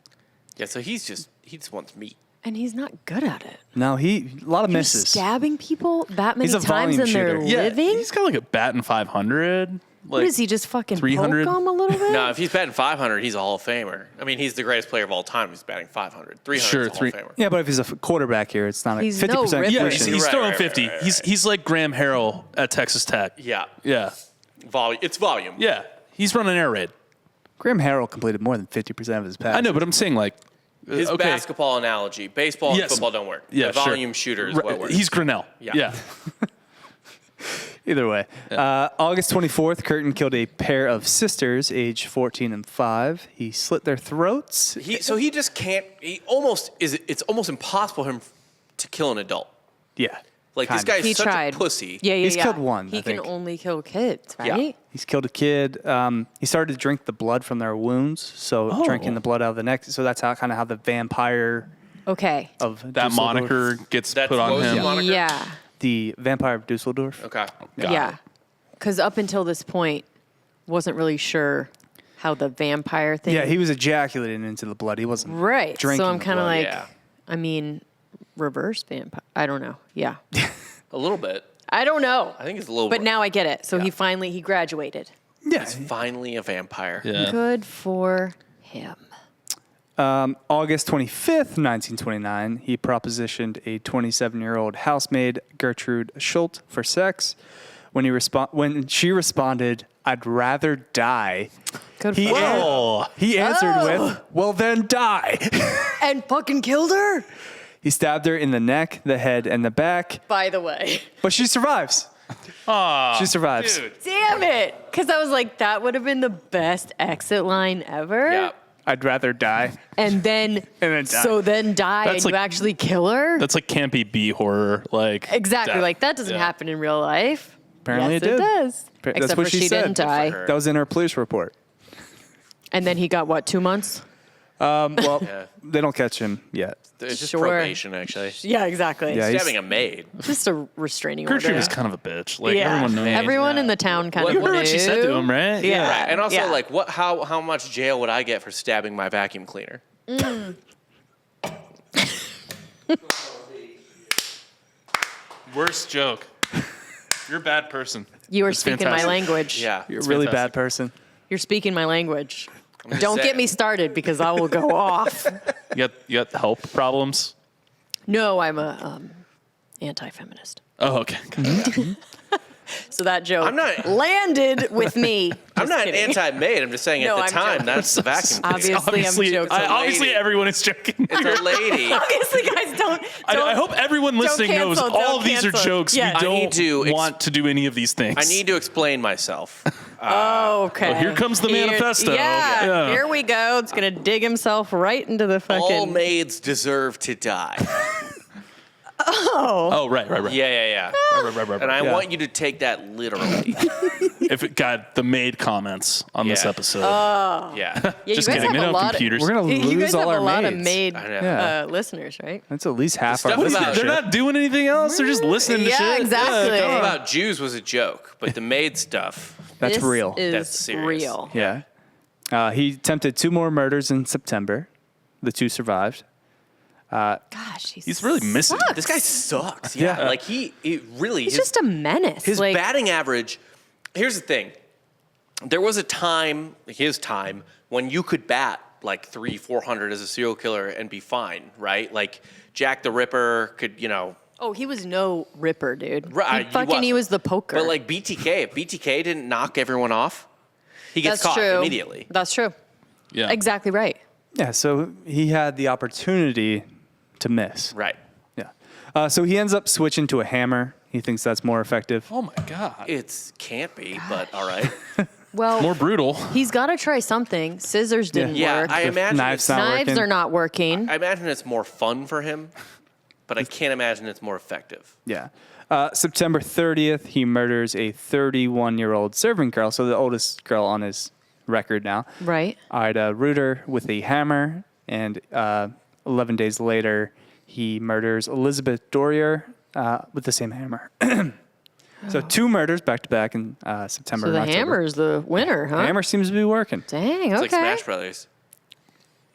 Yeah, so he just wants meat. And he's not good at it. No, a lot of You're misses. stabbing people that many He's a times volume in their shooter. Yeah, living? he's got like a bat in 500. What is he, just fucking 300? poke him a little bit? No, if he's batting 500, he's a Hall of Famer. I mean, he's the greatest player of all time. He's batting 500. 300 Sure, is a Hall of Famer. Yeah, but if he's a quarterback here, it's not a He's no 50% Ripper. Yeah, completion. he's Right, throwing right, 50. right, He's like Graham Harrell at Texas Tech. Yeah. Yeah. It's volume. Yeah. He's running air raid. Graham Harrell completed more than 50% of his passes. I know, but I'm saying like, His okay. basketball analogy. Baseball and Yes. football don't work. Yeah, The sure. volume shooter is what works. He's Grinnell. Yeah. Either way. August 24th, Kürten killed a pair of sisters, aged 14 and 5. He slit their throats. So he just can't. It's almost impossible for him to kill an adult. Yeah. Like this kind of. guy's He such tried. a pussy. Yeah, yeah, He's yeah. killed one, He I can think. only kill kids, Yeah. right? He's killed a kid. He started to drink the blood from their wounds, so Oh. drinking the blood out of the neck. So that's how the vampire Okay. of That Dusseldorf- moniker gets That's put on what was the him. moniker? Yeah. the Vampire of Dusseldorf. Okay. Got yeah. it. Because up until this point, wasn't really sure how the vampire thing. Yeah, he was ejaculating into the blood. He wasn't Right. drinking So I'm the kind of blood. like, Yeah. I mean, reverse vampire. I don't know. Yeah. A little bit. I don't know. I think it's a little. But now I get it. So Yeah. he graduated. Yeah. he's finally a vampire. Yeah. Good for him. August 25th, 1929, he propositioned a 27-year-old housemaid, Gertrude Schultz, for sex. When she responded, "I'd rather die," Good he, for her. he answered with, "Well, then die." And fucking killed her. He stabbed her in the neck, the head, and the back, By the way. but she survives. Aw, She survives. dude. Damn it. Because I was like, that would have been the best exit line ever. Yeah. I'd rather die. And then, then die. so then die That's and you like- actually kill her? That's like campy B horror. Like Exactly. death. Like, that doesn't Yeah. happen in real life. Apparently yes, it did. does. That's Except what for she she said. didn't Good for die. her. That was in her police report. And then he got, what, 2 months? Well, Yeah. they don't catch him yet. It's just Sure. probation, actually. Yeah, exactly. Yeah, He's he's- having a maid. Just a restraining Gertrude order. was kind of a bitch. Like yeah. everyone knows. Everyone in the town kind You of heard knew. what she said to him, right? Yeah. Right. And also, yeah. like, how much jail would I get for stabbing my vacuum cleaner? Worst joke. You're a bad person. You are It's speaking my fantastic. language. Yeah. You're a really fantastic. bad person. You're speaking my language. just Don't saying. get me started because I will go off. You got health problems. No, I'm a anti-feminist. Oh, okay. So that joke I'm not- landed with me. I'm Just not kidding. anti-maid. I'm just saying No, at the I'm time, joking. that's the vacuum cleaner. Obviously, I'm joking. Obviously, lady. everyone is joking. It's a lady. Obviously, guys, don't. I hope everyone listening knows cancel, all don't of these are cancel. jokes. Yes. We I need don't to want to do any of these things. I need to explain myself. Oh, okay. Well, here comes the manifesto. Yeah, Yeah. here we go. It's gonna dig himself right into the fucking. All maids deserve to die. Oh, right. Yeah. Right. And I Yeah. want you to take that literally. If it got the maid comments on this Yeah. episode. Oh. Yeah. Yeah, you Just guys kidding. They have a don't have lot computers. We're going to You lose guys have all a our lot maids. of maid I know. Yeah. listeners, right? That's at least half The our stuff about- listenership. They're not doing anything else. They're just listening to Yeah, shit. exactly. Stuff about Jews was a joke, but the maid stuff. That's This real. Is That's serious. real. Yeah. He attempted 2 more murders in September. The 2 survived. Gosh, He's really missing. sucks. This guy sucks. Yeah. Yeah. Like he really He's his, just a menace. his like, batting average. Here's the thing. There was a time, his time, when you could bat like 300-400 as a serial killer and be fine, right? Like Jack the Ripper could, Oh, he was no ripper, dude. Right, He was the poker. But like BTK, if BTK didn't knock everyone off, he gets That's caught true. immediately. That's true. Yeah. Exactly right. Yeah, so he had the opportunity to miss. Right. Yeah. So he ends up switching to a hammer. He thinks that's more effective. Oh, my God. It can't be, but all right. Well, More brutal. he's got to try something. Scissors didn't Yeah, work. I imagine knives it's, not Knives working. are not working. I imagine it's more fun for him, but I can't imagine it's more effective. Yeah. September 30th, he murders a 31-year-old servant girl, so the oldest girl on his record now. Right. Ida Reuter with a hammer, and 11 days later, he murders Elizabeth Dorier with the same hammer. So 2 murders back-to-back in September So the and October. hammer's the winner, huh? Hammer seems to be working. Dang, It's okay. like Smash Brothers.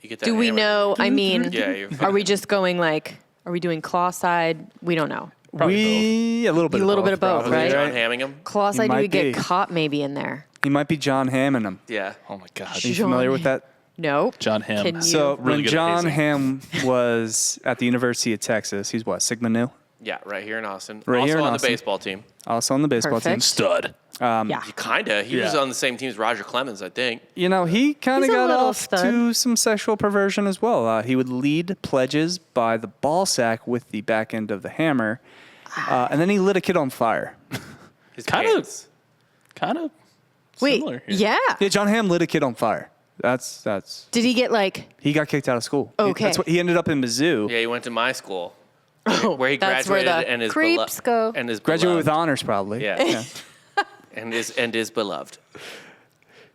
You get that Do we hammer. know, I mean, Yeah. are we just going like, are we doing claw side? We don't know. A little bit A little bit of both, probably, right? John Hamming? Claw side, do might we get be. caught maybe in there? He might be John Hamm in him. Yeah. Oh, my God. Are you familiar with that? No. John Hamm. Can you? So Really when good at John hazing. Hamm was at the University of Texas, he's what, Sigma Nu? Yeah, right here in Austin. Right also here in on Austin. the baseball team. Also on the baseball Perfect. Stud. Yeah. Kinda. He was Yeah. on the same team as Roger Clemens, I think. team. You know, he kind of He's a got little off stud. to some sexual perversion as well. He would lead pledges by the ball sack with the back end of the hammer, and then he lit a kid on fire. His Kind of. pants. Kind of Wait, similar here. yeah. Yeah, John Hamm lit a kid on fire. That's Did he get like, he got kicked out of school. Okay. That's what he ended up in Mizzou. Yeah, he went to my school. oh, Where he that's where graduated the and is creeps go. and is Graduated with beloved. honors, probably. Yeah. and is beloved.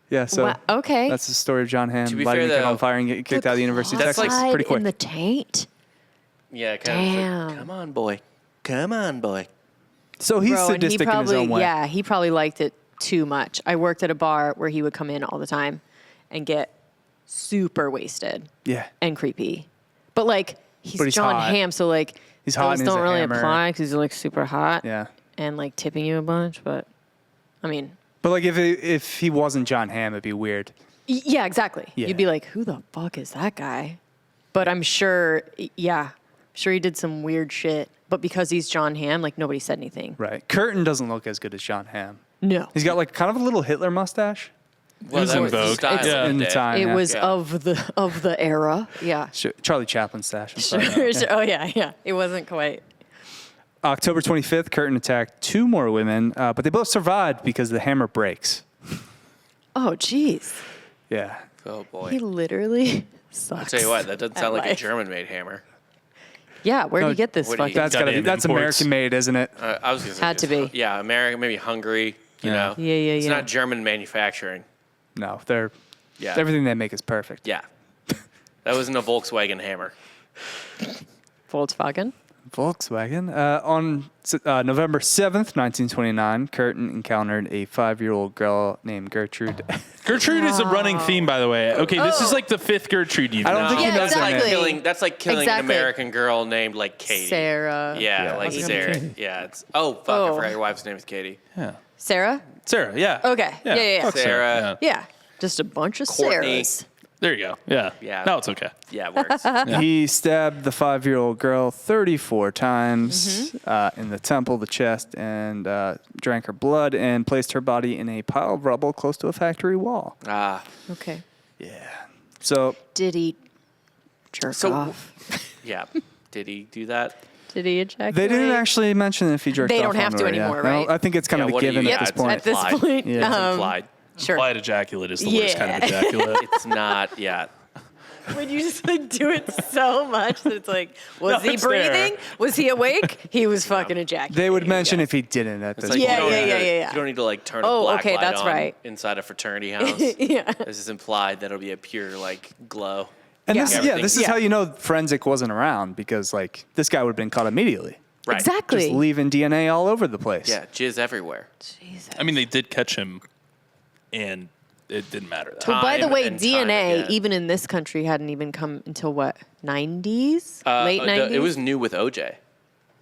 Yeah. So Wow, okay. that's the story of John Hamm To be lighting fair, a kid though, on fire and getting kicked out of the University of That's Texas. like- Pretty quick. in the taint. Yeah, kind of. Damn. Like, come on, boy. Come on, boy. So he's Bro, and he sadistic in his probably, own way. yeah, he probably liked it too much. I worked at a bar where he would come in all the time and get super wasted Yeah. and creepy. But like, he's But he's John hot. Hamm, so like, He's hot those and he's don't a really hammer. apply because he's like super hot Yeah. and like tipping you a bunch. But I mean, But like if he wasn't John Hamm, it'd be weird. Yeah, exactly. Yeah. You'd be like, who the fuck is that guy? But I'm sure, sure he did some weird shit. But because he's John Hamm, like nobody said anything. Right. Kürten doesn't look as good as John Hamm. No. He's got like kind of a little Hitler mustache. Well, was that in was the vogue. style Yeah. of In the day. time. It yeah. was Yeah. of the era. Yeah. Charlie Chaplin stash. I'm sorry. Sure. Oh yeah. It wasn't quite. October 25th, Kürten attacked 2 more women, but they both survived because the hammer breaks. Oh jeez. Yeah. Oh boy. He literally sucks. I'll tell you what, that doesn't sound at like a life. German-made hammer. Yeah, where'd No, you get this what do you- fucking? That's Got gotta it be. in That's imports. American made, isn't it? I was gonna say Had to be. Yeah, American, maybe Hungary. You Yeah. know. Yeah. It's not German manufacturing. No, Yeah. everything they make is perfect. Yeah. That wasn't a Volkswagen hammer. Volkswagen. Volkswagen. On November 7th, 1929, Kürten encountered a 5-year-old girl named Gertrude. Gertrude is a running theme, by the way. Okay, this is like the 5th Gertrude you've I don't known. think he Yeah, knows her exactly. name. That's like killing an Exactly. American girl named like Katie. Sarah. Yeah, like Okay. Sarah. Yeah. It's fuck! I Oh. forgot your wife's name is Katie. Yeah. Sarah. Sarah, yeah. Okay. Yeah. Fuck Sarah. Yeah. Yeah. Just a bunch of Courtney. Sarahs. There you go. Yeah. Yeah. Now it's okay. Yeah, it works. He stabbed the 5-year-old girl 34 times in the temple, the chest, and drank her blood and placed her body in a pile of rubble close to a factory wall. Okay. Yeah. So Did he jerk So- off? Yeah. Did he do that? Did he ejaculate? they didn't actually mention if he jerked They off don't have onto to her, yeah. anymore, No, right? I think it's kind Yeah, of a what do you- given yeah, at this it's point. At this implied. point. Yeah. It's um, implied. Sure. Implied ejaculate is the worst kind of ejaculate. It's not yet. When you just like do it so much that it's like, was No, he it's there. breathing? Was he awake? He was fucking ejaculating. They would mention if he didn't at this It's like point. Yeah, you don't yeah, need yeah, to- yeah. You don't need to like turn a Oh, black okay, light that's on right. inside a fraternity house. Yeah. This is implied that it'll be a pure like glow. And Yeah. this, Everything- this is Yeah. how you know forensic wasn't around because like this guy would have been caught immediately, Right. Exactly. just leaving DNA all over the place. Yeah, jizz everywhere. Jesus. I mean, they did catch him, and it didn't matter. That. But by the time way, and time DNA, again. even in this country, hadn't even come until what, 90s? Late 90s? It was new with OJ.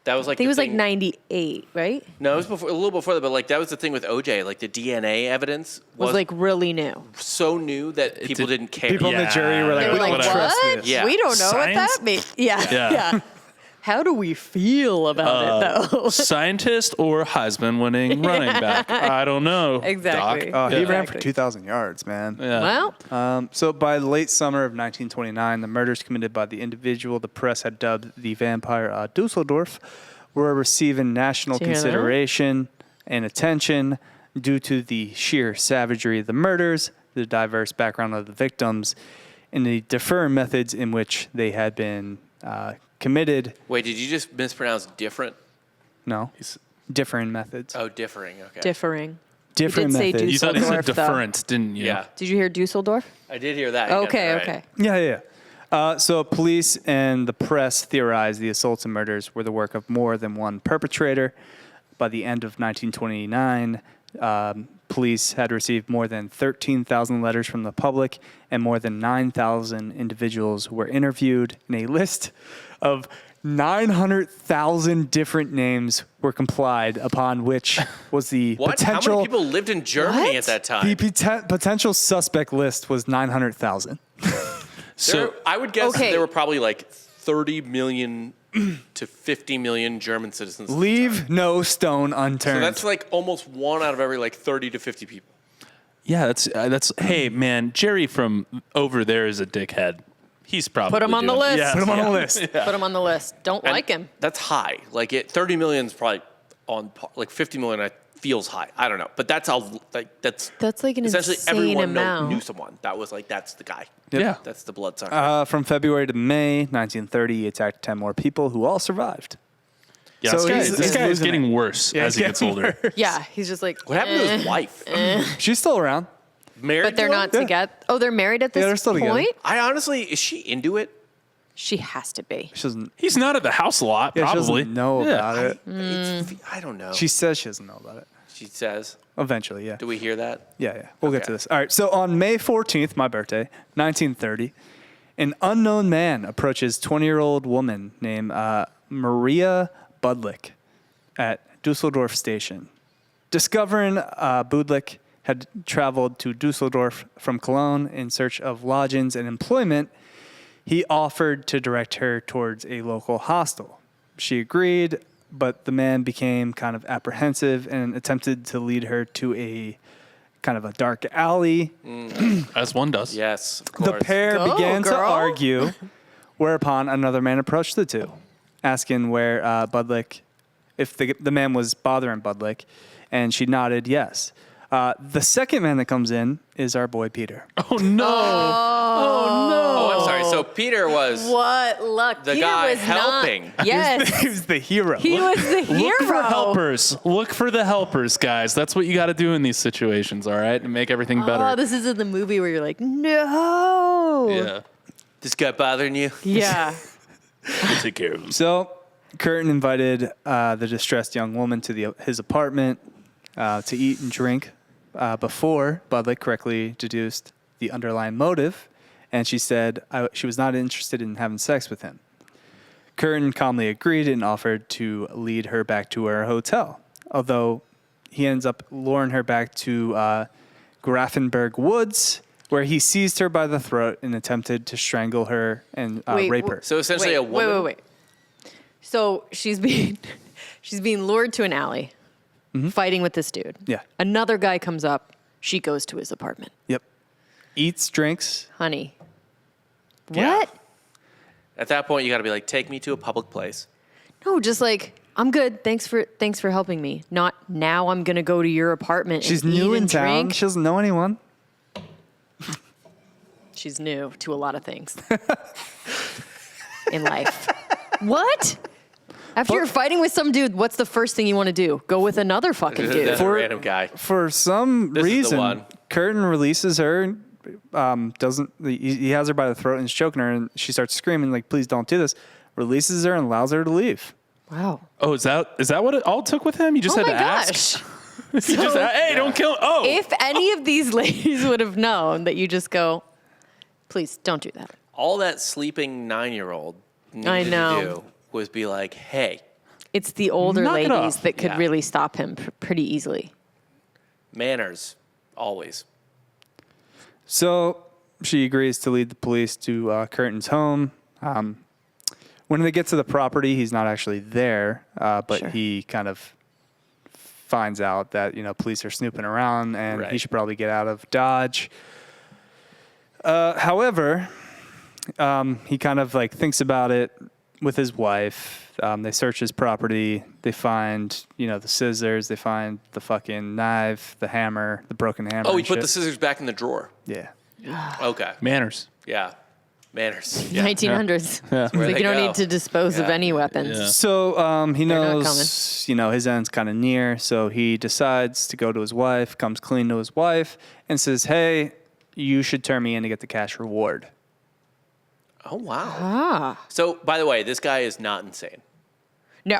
That was like I think it the was like thing- 98, right? No, it was before, a little before that, but like that was the thing with OJ. Like the DNA evidence Was was like really new. so new that people did- didn't care. People in the jury were like, They we were don't like, trust what? this. Yeah. We don't know what Science? that means. Yeah. Yeah. Yeah. How do we feel about it, though? Scientist or Heisman-winning running back? I don't know. Exactly. Doc. He Yeah. ran for 2,000 yards, man. Yeah. Well, So by the late summer of 1929, the murders committed by the individual the press had dubbed the Vampire of Dusseldorf were receiving national Did you hear that? consideration and attention due to the sheer savagery of the murders, the diverse background of the victims, and the different methods in which they had been committed. Wait, did you just mispronounce different? No, different methods. Oh, differing. Okay. differing. Different did say methods. You thought he said Dusseldorf, though. deference, didn't you? Yeah, Did you hear Dusseldorf? I did hear that. You got Okay, that right. okay. Yeah. So police and the press theorized the assaults and murders were the work of more than one perpetrator. By the end of 1929, police had received more than 13,000 letters from the public, and more than 9,000 individuals were interviewed. In a list of 900,000 different names were complied upon, which was the What? potential. How many people lived in Germany What? at that time? The potential suspect list was 900,000. So I would guess Okay. there were probably like 30 million to 50 million German citizens. at the time. Leave no stone unturned. So that's like almost one out of every like 30 to 50 people. Yeah, that's. Hey, man, Jerry from over there is a dickhead. He's probably Put him on the doing- list. Yeah, Put him on yeah. the list. Put him on the list. Don't And like him. That's high. Like 30 million is probably on par. Like 50 million feels high. I don't know, but that's how like that's That's like an essentially insane everyone amount. knew someone that was like that's the guy. Yeah. That's the blood sucker. From February to May 1930, he attacked 10 more people who all survived. Yeah, So this guy, he's- this he's guy is losing getting it. worse Yeah, as he's he gets getting older. Yeah, he's just like. What happened to his wife? She's still around. Married? But they're to him? not together. Oh, they're married at this Yeah, they're still together. point? I honestly, is she into it? She has to be. She doesn't, He's not at the house a lot, yeah, she probably. doesn't know Yeah. about it. I don't know. She says she doesn't know about it. She says. Eventually, yeah. Do we hear that? Yeah. We'll get Okay. to this. All right. So on May 14th, my birthday, 1930, an unknown man approaches 20-year-old woman named Maria Budlik at Dusseldorf Station. Discovering Budlik had traveled to Dusseldorf from Cologne in search of lodgings and employment, he offered to direct her towards a local hostel. She agreed, but the man became kind of apprehensive and attempted to lead her to a kind of a dark alley. As one does. Yes, of The course. pair Go, began to girl. argue, whereupon another man approached the two, asking where Budlik, if the man was bothering Budlik, and she nodded yes. The second man that comes in is our boy Peter. Oh no! Oh, I'm sorry. So Peter was What luck. the Peter guy was helping. Not, yes. He was the hero. He was the hero. Look for helpers. Look for the helpers, guys. That's what you got to do in these situations, all right, and make everything better. Oh, this isn't the movie where you're like, no. Yeah. This guy bothering you? Yeah. We'll take care of him. So Kürten invited the distressed young woman to his apartment to eat and drink before Budlik correctly deduced the underlying motive, and she said she was not interested in having sex with him. Kürten calmly agreed and offered to lead her back to her hotel, although he ends up luring her back to Grafenberg Woods, where he seized her by the throat and attempted to strangle her and rape her. So essentially a woman. Wait. So she's being lured to an alley, fighting with this dude. Yeah. Another guy comes up. She goes to his apartment. Yep. Eats, drinks. Honey. Yeah. What? At that point, you got to be like, take me to a public place. No, just like, I'm good. Thanks for helping me. Not now I'm going to go to your apartment She's and new eat in and town. drink. She doesn't know anyone. She's new to a lot of things in life. What? After you're fighting with some dude, what's the first thing you want to do? Go with another fucking dude. That's a random guy. For some This is the reason, one. Kürten releases her. He has her by the throat and is choking her, and she starts screaming like, "Please don't do this!" Releases her and allows her to leave. Wow. Oh, is that what it all took with him? You just Oh had my to ask. gosh. You just hey, don't kill him. Oh, If any of these ladies would have known that you just go, please don't do that. All that sleeping 9-year-old needed I know. to do was be like, hey, It's the older Knock it ladies off. that could Yeah. really stop him pretty easily. manners, always. So she agrees to lead the police to Kürten's home. When they get to the property, he's not actually there, but Sure. he kind of finds out that police are snooping around, and he Right. should probably get out of Dodge. However, he kind of like thinks about it with his wife. They search his property. They find the scissors. They find the fucking knife, the hammer, the broken hammer. Oh, he and put shit. the scissors back in the drawer. Yeah. Okay. manners. Yeah. Manners. 1900s. Yeah. Where Like they you don't go. need to dispose of Yeah. any weapons. Yeah. So he They're not knows, his end's kind of near. So he decides to go to his wife, comes clean to his wife, and says, "Hey, you should turn me in to get the cash reward." Oh, wow. Ah. So, by the way, this guy is not insane. No.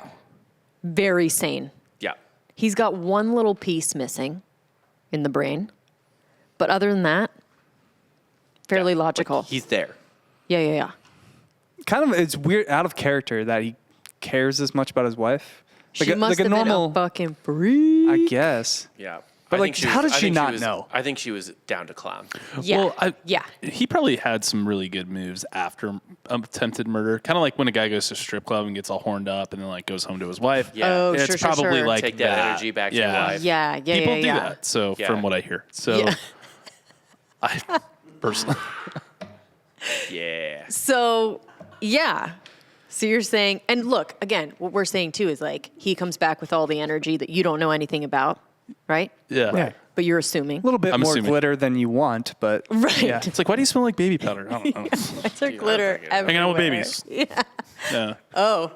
Very sane. Yeah. He's got one little piece missing in the brain. But other than that, fairly logical. He's there. Yeah. Kind of, it's weird, out of character that he cares as much about his wife. She must have been a fucking freak. I guess. Yeah. But, I like, think how did I she think not was- know? I think she was down to clown. Yeah. Well, yeah. He probably had some really good moves after attempted murder. Kind of like when a guy goes to a strip club and gets all horned up and then like goes home to his wife. Yeah. Oh, It's sure, probably sure. like Take that energy back to your wife. Yeah. People do yeah. that. So Yeah. from what I hear, so Yeah. I personally, Yeah. So, yeah. So you're saying, and look, again, what we're saying too is like he comes back with all the energy that you don't know anything about, right? yeah. Right. But you're assuming. A little bit I'm more assuming. glitter than you want, but Right. yeah. It's like, why do you smell like baby powder? I don't know. It's our glitter everywhere. Hanging out with babies. Yeah. Yeah. Oh,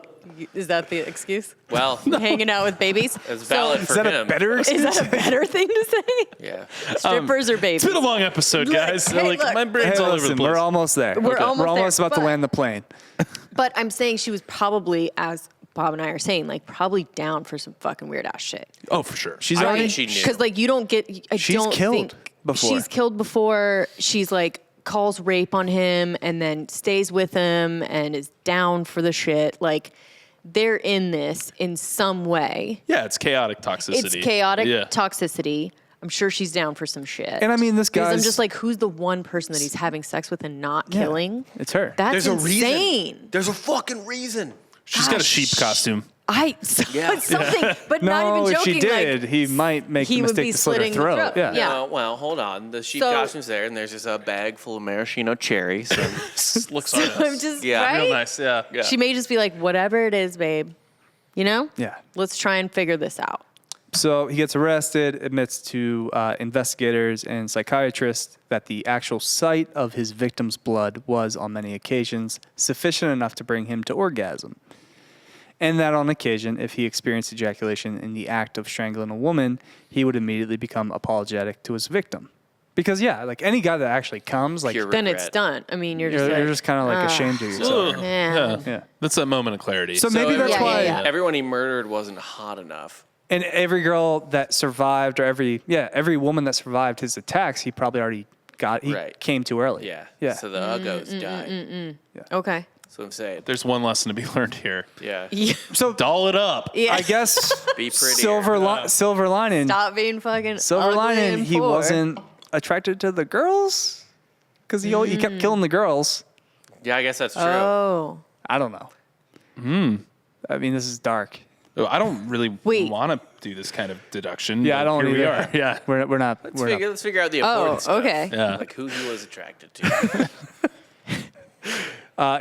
is that the excuse? Well, Hanging out with babies? it's valid Is for that him. a better Is that a better thing to say? Yeah. Strippers or babies? It's been a long episode, guys. hey, like look. my brain's Hey, all over listen, the place. we're almost there. We're almost We're almost there, about to but- land the plane. But I'm saying she was probably, as Bob and I are saying, like probably down for some fucking weird ass shit. Oh, for sure. She's I already think she knew. Because like you don't get. She's don't killed think before. She's killed before. She's like calls rape on him and then stays with him and is down for the shit. Like they're in this in some way. Yeah, it's chaotic toxicity. It's chaotic Yeah. toxicity. I'm sure she's down for some shit. And I mean, this Because guy's... I'm just like, who's the one person that he's having sex with and not Yeah, killing? it's her. That's There's a insane. reason. There's a fucking reason. She's got a sheep costume. Yeah. Something, but not No, even if joking. she did, like, he might make he the would mistake be to slit her slitting the throat. throat. Yeah. Yeah. Well, hold on. The sheep So- costume's there, and there's just a bag full of maraschino cherries. And Looks so on I'm us. just Yeah. right. Real nice, yeah. Yeah. She may just be like, whatever it is, babe. You know? Yeah. Let's try and figure this out. So he gets arrested, admits to investigators and psychiatrists that the actual sight of his victim's blood was, on many occasions, sufficient enough to bring him to orgasm. And that on occasion, if he experienced ejaculation in the act of strangling a woman, he would immediately become apologetic to his victim. Because, yeah, like any guy that actually comes, like, Pure Then regret. it's done. I mean, you're you're just like, kind of like ashamed of yourself. Ugh. man. Yeah. Yeah. That's that moment of clarity. So maybe So that's Yeah, why. yeah, yeah. Everyone he murdered wasn't hot enough. And every girl that survived, or every woman that survived his attacks, he probably already Right. came too early. Yeah. Yeah. So the uggos died. Okay. That's what I'm saying. There's one lesson to be learned here. Yeah. Yeah. So Doll it up. Yeah. I guess Be prettier. silver lining. Stop being fucking Silver ugly lining. and He poor. wasn't attracted to the girls because he kept killing the girls. Yeah, I guess that's true. Oh. I don't know. I mean, this is dark. I don't really Wait. want to do this kind of deduction. Yeah, but I don't Here we either. are. Yeah. We're not. Let's figure out the Oh, important stuff. okay. Yeah. Like who he was attracted to.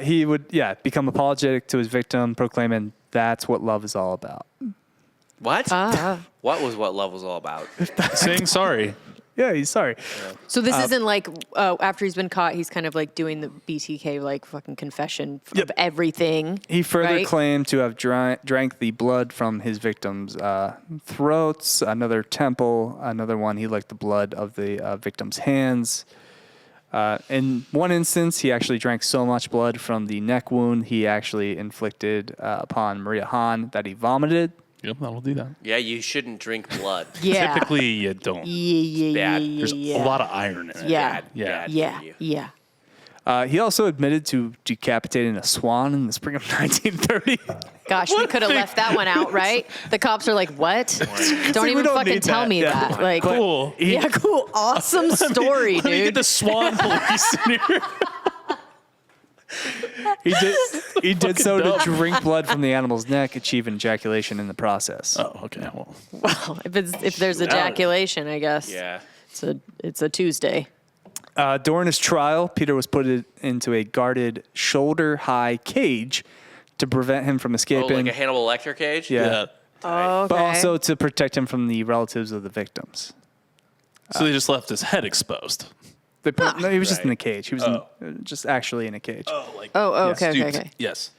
He would, become apologetic to his victim, proclaiming that's what love is all about. What? Ah. What love was all about? Saying sorry. Yeah, he's sorry. So this isn't like after he's been caught, he's kind of like doing the BTK like fucking confession of everything. He further right? claimed to have drank the blood from his victims' throats, another temple, another one he licked the blood of the victim's hands. In one instance, he actually drank so much blood from the neck wound he actually inflicted upon Maria Hahn that he vomited. Yep, that'll do that. Yeah, you shouldn't drink blood. Yeah. Typically, you don't. Yeah. bad. There's a lot of iron in it. Yeah. Bad, Yeah. bad Yeah. for you. Yeah. He also admitted to decapitating a swan in the spring of 1930. Gosh, we could have left that one out, right? The cops are like, "What? Don't we even don't fucking need tell that. me Yeah. that." Like, Cool. yeah, cool, awesome story, Let me get dude. the swan police in here. He did so dumb. to drink blood from the animal's neck, achieving ejaculation in the process. Oh, okay. Well, Well, if there's ejaculation, I guess. Yeah. It's a Tuesday. During his trial, Peter was put into a guarded shoulder-high cage to prevent him from Oh, escaping. like a Hannibal Lecter cage? Yeah. Oh, okay. But also to protect him from the relatives of the victims. So they just left his head exposed. They put, no, he was just in Right. a cage. He was just actually in a cage. Like, Oh, Yes, okay, dude, okay. Yes.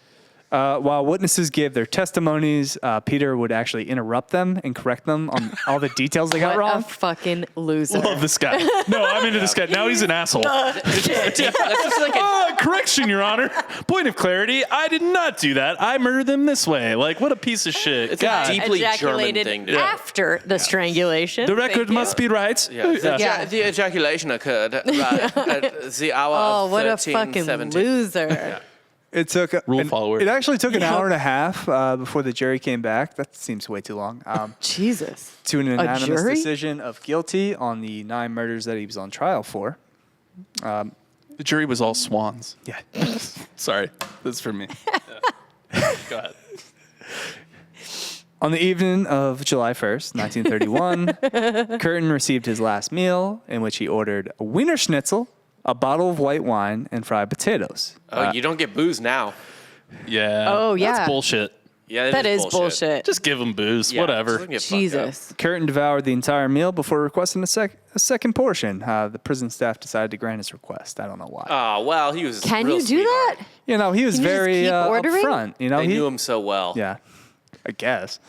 While witnesses gave their testimonies, Peter would actually interrupt them and correct them on all the details they got What a wrong. fucking loser. Love this guy. No, I'm into this guy. Now he's an asshole. That's just like Correction, Your Honor. Point of clarity. I did not do that. I murdered them this way. Like, what a piece of shit. It's God. a deeply German Ejaculated thing to do. after the strangulation. The record Thank you. must be right. Yeah. Yeah. The ejaculation occurred at the hour Oh, of what a 13:17. fucking loser. It took Rule follower. It actually took an hour and a half before the jury came back. That seems way too long. Jesus. To an unanimous jury? decision of guilty on the 9 murders that he was on trial for. The jury was all swans. Yeah. Sorry. That's for me. Yeah. Go ahead. On the evening of July 1st, 1931, Kürten received his last meal, in which he ordered a Wiener Schnitzel, a bottle of white wine, and fried potatoes. Oh, you don't get booze now. Yeah. Oh, yeah. That's bullshit. Yeah, That is bullshit. Just give them booze. Yeah, Whatever. just get fucked up. Jesus. Kürten devoured the entire meal before requesting a second portion. The prison staff decided to grant his request. I don't know why. Oh, well, he was. Can real you do that? sweetheart. You know, he was Can you just very keep ordering? upfront. You know, They he knew him so well. Yeah, I guess.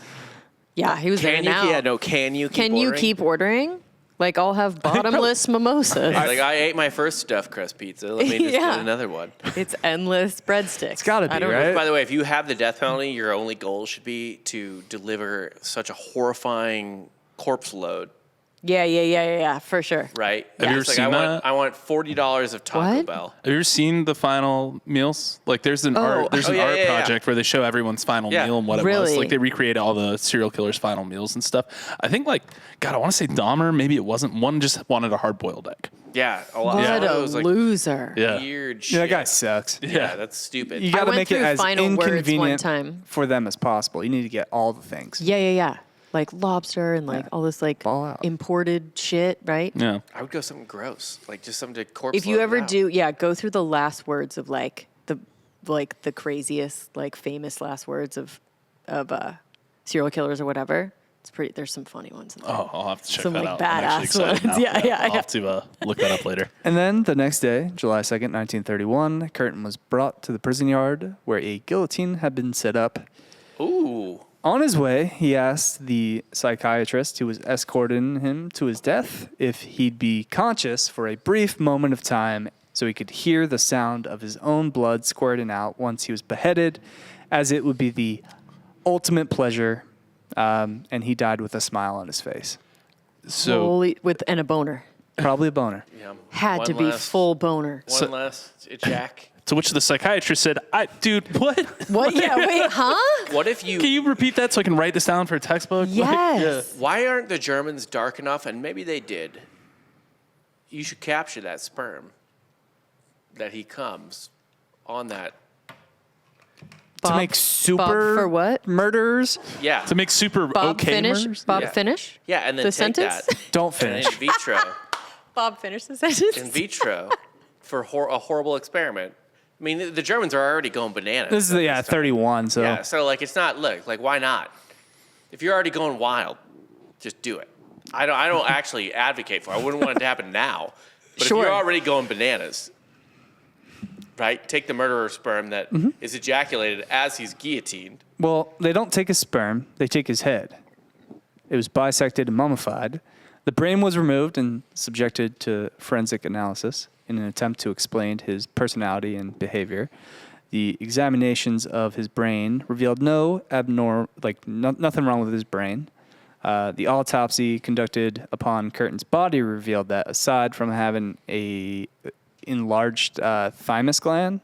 Yeah, he was Can there you? now. Yeah, no. Can you? Keep Can you ordering? keep ordering? Like, I'll have bottomless mimosas. Like I ate my first stuffed crust pizza. Let me just Yeah. get another one. It's endless breadsticks. It's gotta be, I don't right? Know. By the way, if you have the death penalty, your only goal should be to deliver such a horrifying corpse load Yeah, for sure. right? Have you ever It's like, seen that? I want $40 of Taco What? Bell. Have you ever seen the final meals? Like, there's an art yeah. project where they show everyone's final Yeah. meal and what it was. Really? Like, they recreate all the serial killers' final meals and stuff. I think, like, God, I want to say Dahmer. Maybe it wasn't. One just wanted a hard-boiled egg. Yeah, a lot. What Yeah, a it was like loser. Yeah. weird Yeah, shit. that guy sucks. Yeah, that's stupid. You got to went make it through as Final Words one inconvenient time. for them as possible. You need to get all the things. Yeah. Like lobster and like all this like Ball out. imported shit, right? Yeah. I would go something gross, like just something to corpse. If you load it ever out. do, go through the last words of the craziest, like famous last words of serial killers or whatever. It's pretty. There's some funny ones in there. Oh, I'll have to check Some, that like, out. I'm actually badass excited ones. now. Yeah. I'll have to look that up later. And then the next day, July 2nd, 1931, Kürten was brought to the prison yard where a guillotine had been set up. Ooh, On his way, he asked the psychiatrist who was escorting him to his death if he'd be conscious for a brief moment of time so he could hear the sound of his own blood squirting out once he was beheaded, as it would be the ultimate pleasure, and he died with a smile on his face. So, And a boner. Probably a boner. yeah. Had to be full boner. One last Jack. to which the psychiatrist said, dude, what? What? Yeah. Wait. Huh? What if you? Can you repeat that so I can write this down for a textbook? Yes. Why aren't the Germans dark enough? And maybe they did. You should capture that sperm. That he comes on that. To make super for what? murderers, Yeah. To make super Bob okay finish. murders? Bob Yeah. finish. Yeah, and then The take sentence? that don't and finish. in vitro, Bob finish the sentence. in vitro, for a horrible experiment. I mean, the Germans are already going bananas. This is at this time. 31. So Yeah, so like it's not like why not? If you're already going wild, just do it. I don't actually advocate for it. I wouldn't want it to happen now. But Sure. if you're already going bananas, right? Take the murderer sperm that is ejaculated as he's guillotined. Well, they don't take his sperm, they take his head. It was bisected and mummified. The brain was removed and subjected to forensic analysis in an attempt to explain his personality and behavior. The examinations of his brain revealed no nothing wrong with his brain. The autopsy conducted upon Kürten's body revealed that aside from having a enlarged thymus gland,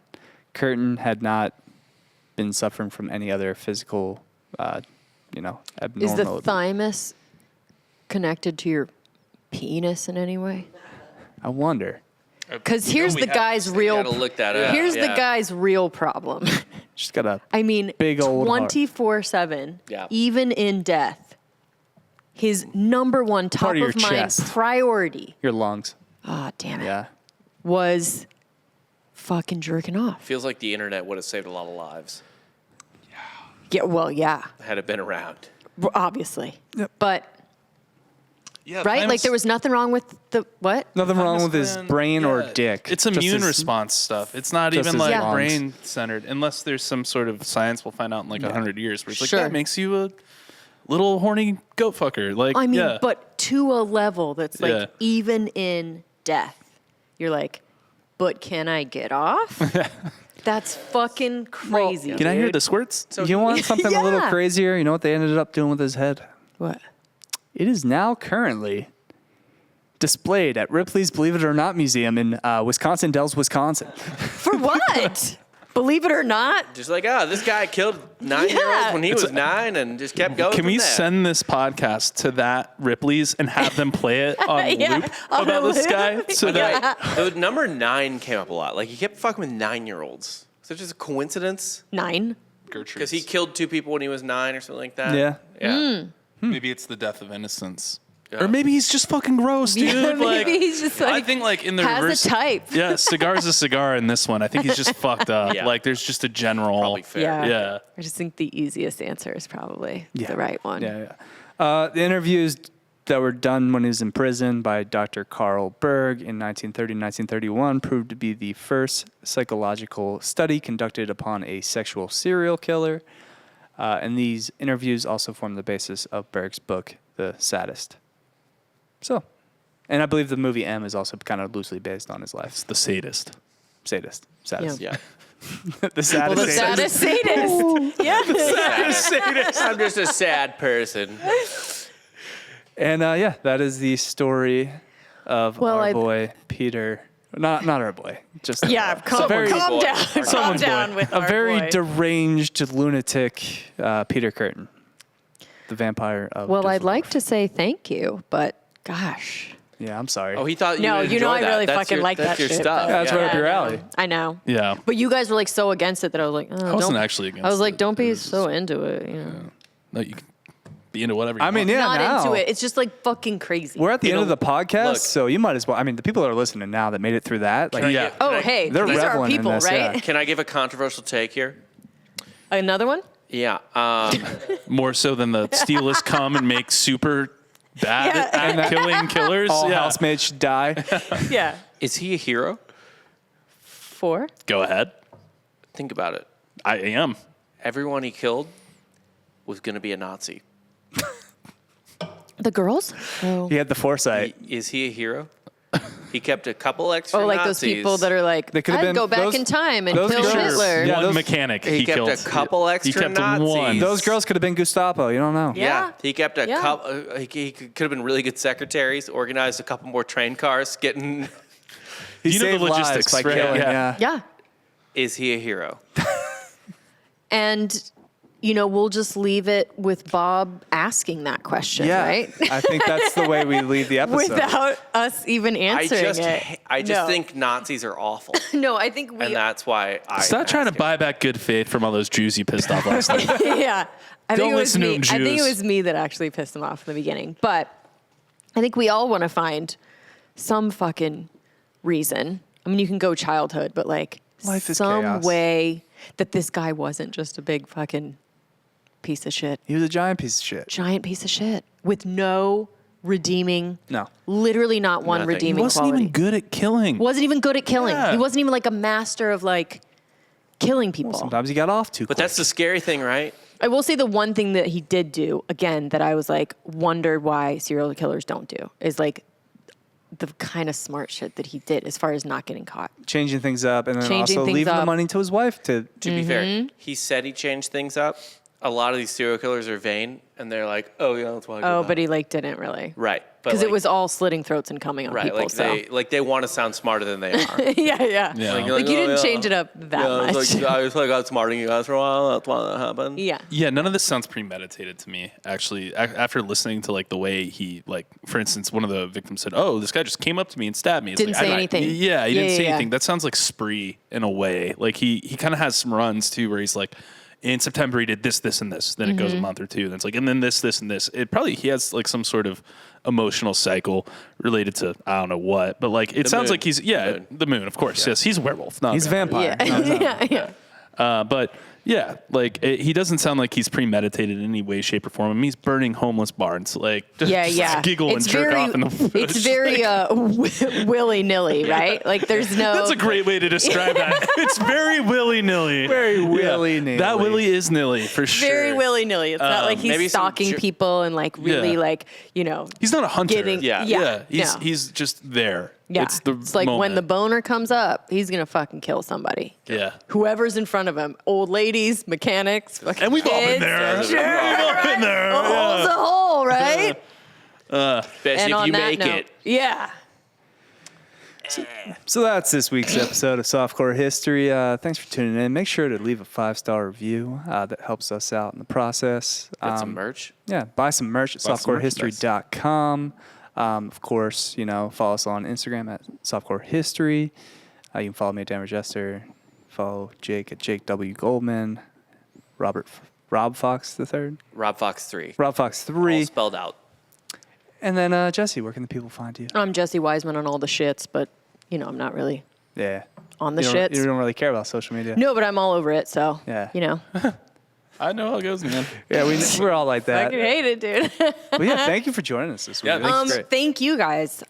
Kürten had not been suffering from any other physical, abnormal. Is the thymus connected to your penis in any way? I wonder. Because here's the guy's real. gotta look that up. Here's the Yeah. guy's real problem. She's got a I mean, Big old heart. 24/7, Yeah. even in death, his number one top Part of your of mind chest. priority. your lungs. Oh, damn it. Yeah. Was fucking jerking off. Feels like the internet would have saved a lot of lives Yeah, well, yeah, had it been around. obviously. Yep. But Yeah, right, like there was nothing wrong with the what? Nothing wrong with his brain or dick. It's Just immune his- response stuff. It's not just even his like lungs. brain centered, unless there's some sort of science we'll find out in like 100 years where it's like Sure. that makes you a little horny goat fucker. Like, I mean, yeah. but to a level that's like Yeah. even in death, you're like, but can I get off? That's fucking crazy. Can I hear dude. the squirts? You want something a little Yeah. crazier? You know what they ended up doing with his head? What? It is now currently displayed at Ripley's Believe It or Not Museum in Wisconsin Dells, Wisconsin. For what? Believe it or not. Just like, this guy killed 9-year-olds when he was 9 and just kept going. Can we from there. send this podcast to that Ripley's and have them play it on Yeah, loop on about this loop. guy? So that The number 9 came up a lot. Like he kept fucking with 9-year-olds. Is that just a coincidence? 9. Gertrude, Because he killed 2 people when he was 9 or something like that. Yeah. Yeah. maybe it's the death of innocence. Yeah. Or maybe he's just fucking gross, dude. Yeah, like, maybe he's just like I think like in the has reverse. a type. Yeah, cigar's a cigar in this one. I think he's just fucked up. Yeah. Like there's just a general. Probably fair. Yeah. Yeah. I just think the easiest answer is probably Yeah. the right one. Yeah. The interviews that were done when he was in prison by Dr. Carl Berg in 1930 and 1931 proved to be the first psychological study conducted upon a sexual serial killer. And these interviews also form the basis of Berg's book, The Sadist. So, and I believe the movie M is also kind of loosely based on his life. It's the sadist. Sadist. Sadist. Yeah. The saddest. Well, the saddest sadist. Yeah. I'm just a sad person. And yeah, that is the story of our boy Peter. Not our boy. Just Yeah, calm down. Calm down with a our very boy. deranged lunatic Peter Kürten, the Vampire of Well, I'd Dusseldorf. like to say thank you, but gosh. Yeah, I'm sorry. Oh, he thought you No, would you know enjoy I that. really That's fucking your, like that's that your shit, stuff. though. That's right up your alley. I know. Yeah. But you guys were like so against it that I was like, oh, I wasn't don't. actually against I was like, it. don't It be was so into it. You know, No, you can be into whatever you I mean, want. yeah, not now. into it. It's just like fucking crazy. We're at the You end of know, the podcast, look. so you might as well. I mean, the people that are listening now that made it through that, like, Can I Yeah. get- Oh, can I- hey, They're these are our reveling in people, this, right? yeah. Can I give a controversial take here? Another one? Yeah. More so than the Steelers come and make super bad Yeah. at killing killers. all yeah. housemates should die. Yeah. Is he a hero? 4? Go ahead. Think about it. I am. Everyone he killed was going to be a Nazi. The girls? Oh. He had the foresight. Is he a hero? He kept a couple extra Oh, like Nazis. those people that are like, They could've I'd been- go back those- in time and those kill girls- Hitler. Yeah, One those- mechanic he kept killed. a couple extra He kept Nazis. one. Those girls could have been Gestapo. You don't know. Yeah. He kept a Yeah. couple. He could have been really good secretaries. Organized a couple more train cars. Getting. He You know the saved lives logistics, by right? killing. Yeah. Yeah. Yeah. Is he a hero? And, we'll just leave it with Bob asking that question, Yeah. right? I think that's the way we leave the episode. Without us even answering it. I just No. think Nazis are awful, No, I think we. and that's why I. Stop trying to asked buy back good faith from all those Jews you pissed off last night. Yeah. I Don't think it was listen to me. them, I think it Jews. was me that actually pissed him off in the beginning. But I think we all want to find some fucking reason. I mean, you can go childhood, but like Life is some chaos. way that this guy wasn't just a big fucking piece of shit. He was a giant piece of shit. Giant piece of shit with no redeeming, No. literally not one Nothing. He redeeming wasn't quality. even good at killing. Wasn't even good at killing. Yeah. He wasn't even like a master of like killing people. Sometimes he got off too But quick. that's the scary thing, right? I will say the one thing that he did do, again, that I was like, wondered why serial killers don't do, is like the kind of smart shit that he did as far as not getting caught. changing things up and then Changing also things leaving the up. money to his wife to To be fair, Mm-hmm. he said he changed things up. A lot of these serial killers are vain, and they're like, "Oh yeah, that's why." I did Oh, that." but he like didn't really. right, but Because it like- was all slitting throats and coming on right. people. They want to sound smarter than they are. yeah, yeah. Yeah. Like, Like you "Oh, didn't yeah. change it up that much. I was like, I got smarter than you guys for a while. That's why that happened. yeah. Yeah, none of this sounds premeditated to me. Actually, after listening to like the way he, like, for instance, one of the victims said, "Oh, this guy just came up to me and stabbed me." It's Didn't like, say I- anything. Yeah, he didn't Yeah, say yeah, anything. yeah. That sounds like Spree in a way. Like he kind of has some runs too, where he's like, in September he did this, this, and this. Then it goes a month or two. Then it's like, and then this, and this. It probably he has like some sort of emotional cycle related to I don't know what, but like it sounds moon. like he's the moon, of course. Yes, he's a werewolf. Not he's a vampire. Yeah. yeah. but yeah, like he doesn't sound like he's premeditated in any way, shape, or form. I mean, he's burning homeless barns, like just, Yeah, just yeah. giggle and jerk off in the bush. It's very willy nilly, right? Like there's no. That's a great way to describe that. It's very willy nilly. Very willy-nilly. That willy is nilly for sure. very willy nilly. It's not like maybe he's some stalking people and like really Yeah. like He's not a hunter. getting. Yeah. He's no. he's just there. Yeah. It's the like when moment. the boner comes up, he's gonna fucking kill somebody. yeah. Whoever's in front of him, old ladies, mechanics, fucking And we've all been kids. there. Sure, We've all been there. A hole's a hole, right? Especially and if on you that make note, it. yeah. So that's this week's episode of Softcore History. Thanks for tuning in. Make sure to leave a 5-star review. That helps us out in the process. Get some merch. Yeah, buy some merch at Buy some softcorehistory.com. Of course, follow us on Instagram at Softcore History. You can follow me at Denver Jester. Follow Jake at Jake W. Goldman. Rob Fox the third. Rob Fox 3. Rob Fox All 3. spelled out. And then Jesse, where can the people find you? I'm Jessie Wiseman on all the shits, but I'm not really Yeah. on the you shits. don't really care about social media. No, but I'm all over it, so Yeah. I know how it goes, man. Yeah, we're all like that. fucking hate it, dude. But yeah, thank you for joining us this week. Yeah, I think it's thanks. great. Thank you guys.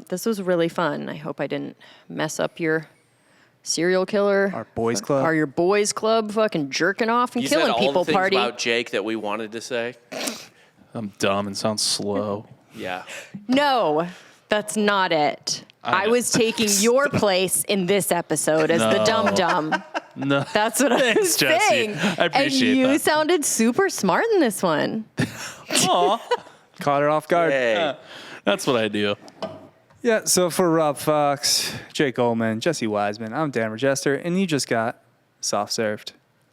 This was really fun. I hope I didn't mess up your serial killer. Our boys club. Or your boys club fucking jerking off and You killing said all people the things party. about Jake that we wanted to say. I'm dumb and sound slow. Yeah. No, that's not it. I know. was taking your place in this episode as the No. dum-dum. No. That's what I was Jesse. saying. I appreciate and you that. sounded super smart in this one. Aw. Caught her off guard. Hey. That's what I do. Yeah, so for Rob Fox, Jake Ullman, Jessie Wiseman, I'm Dan Regester, and you just got soft served.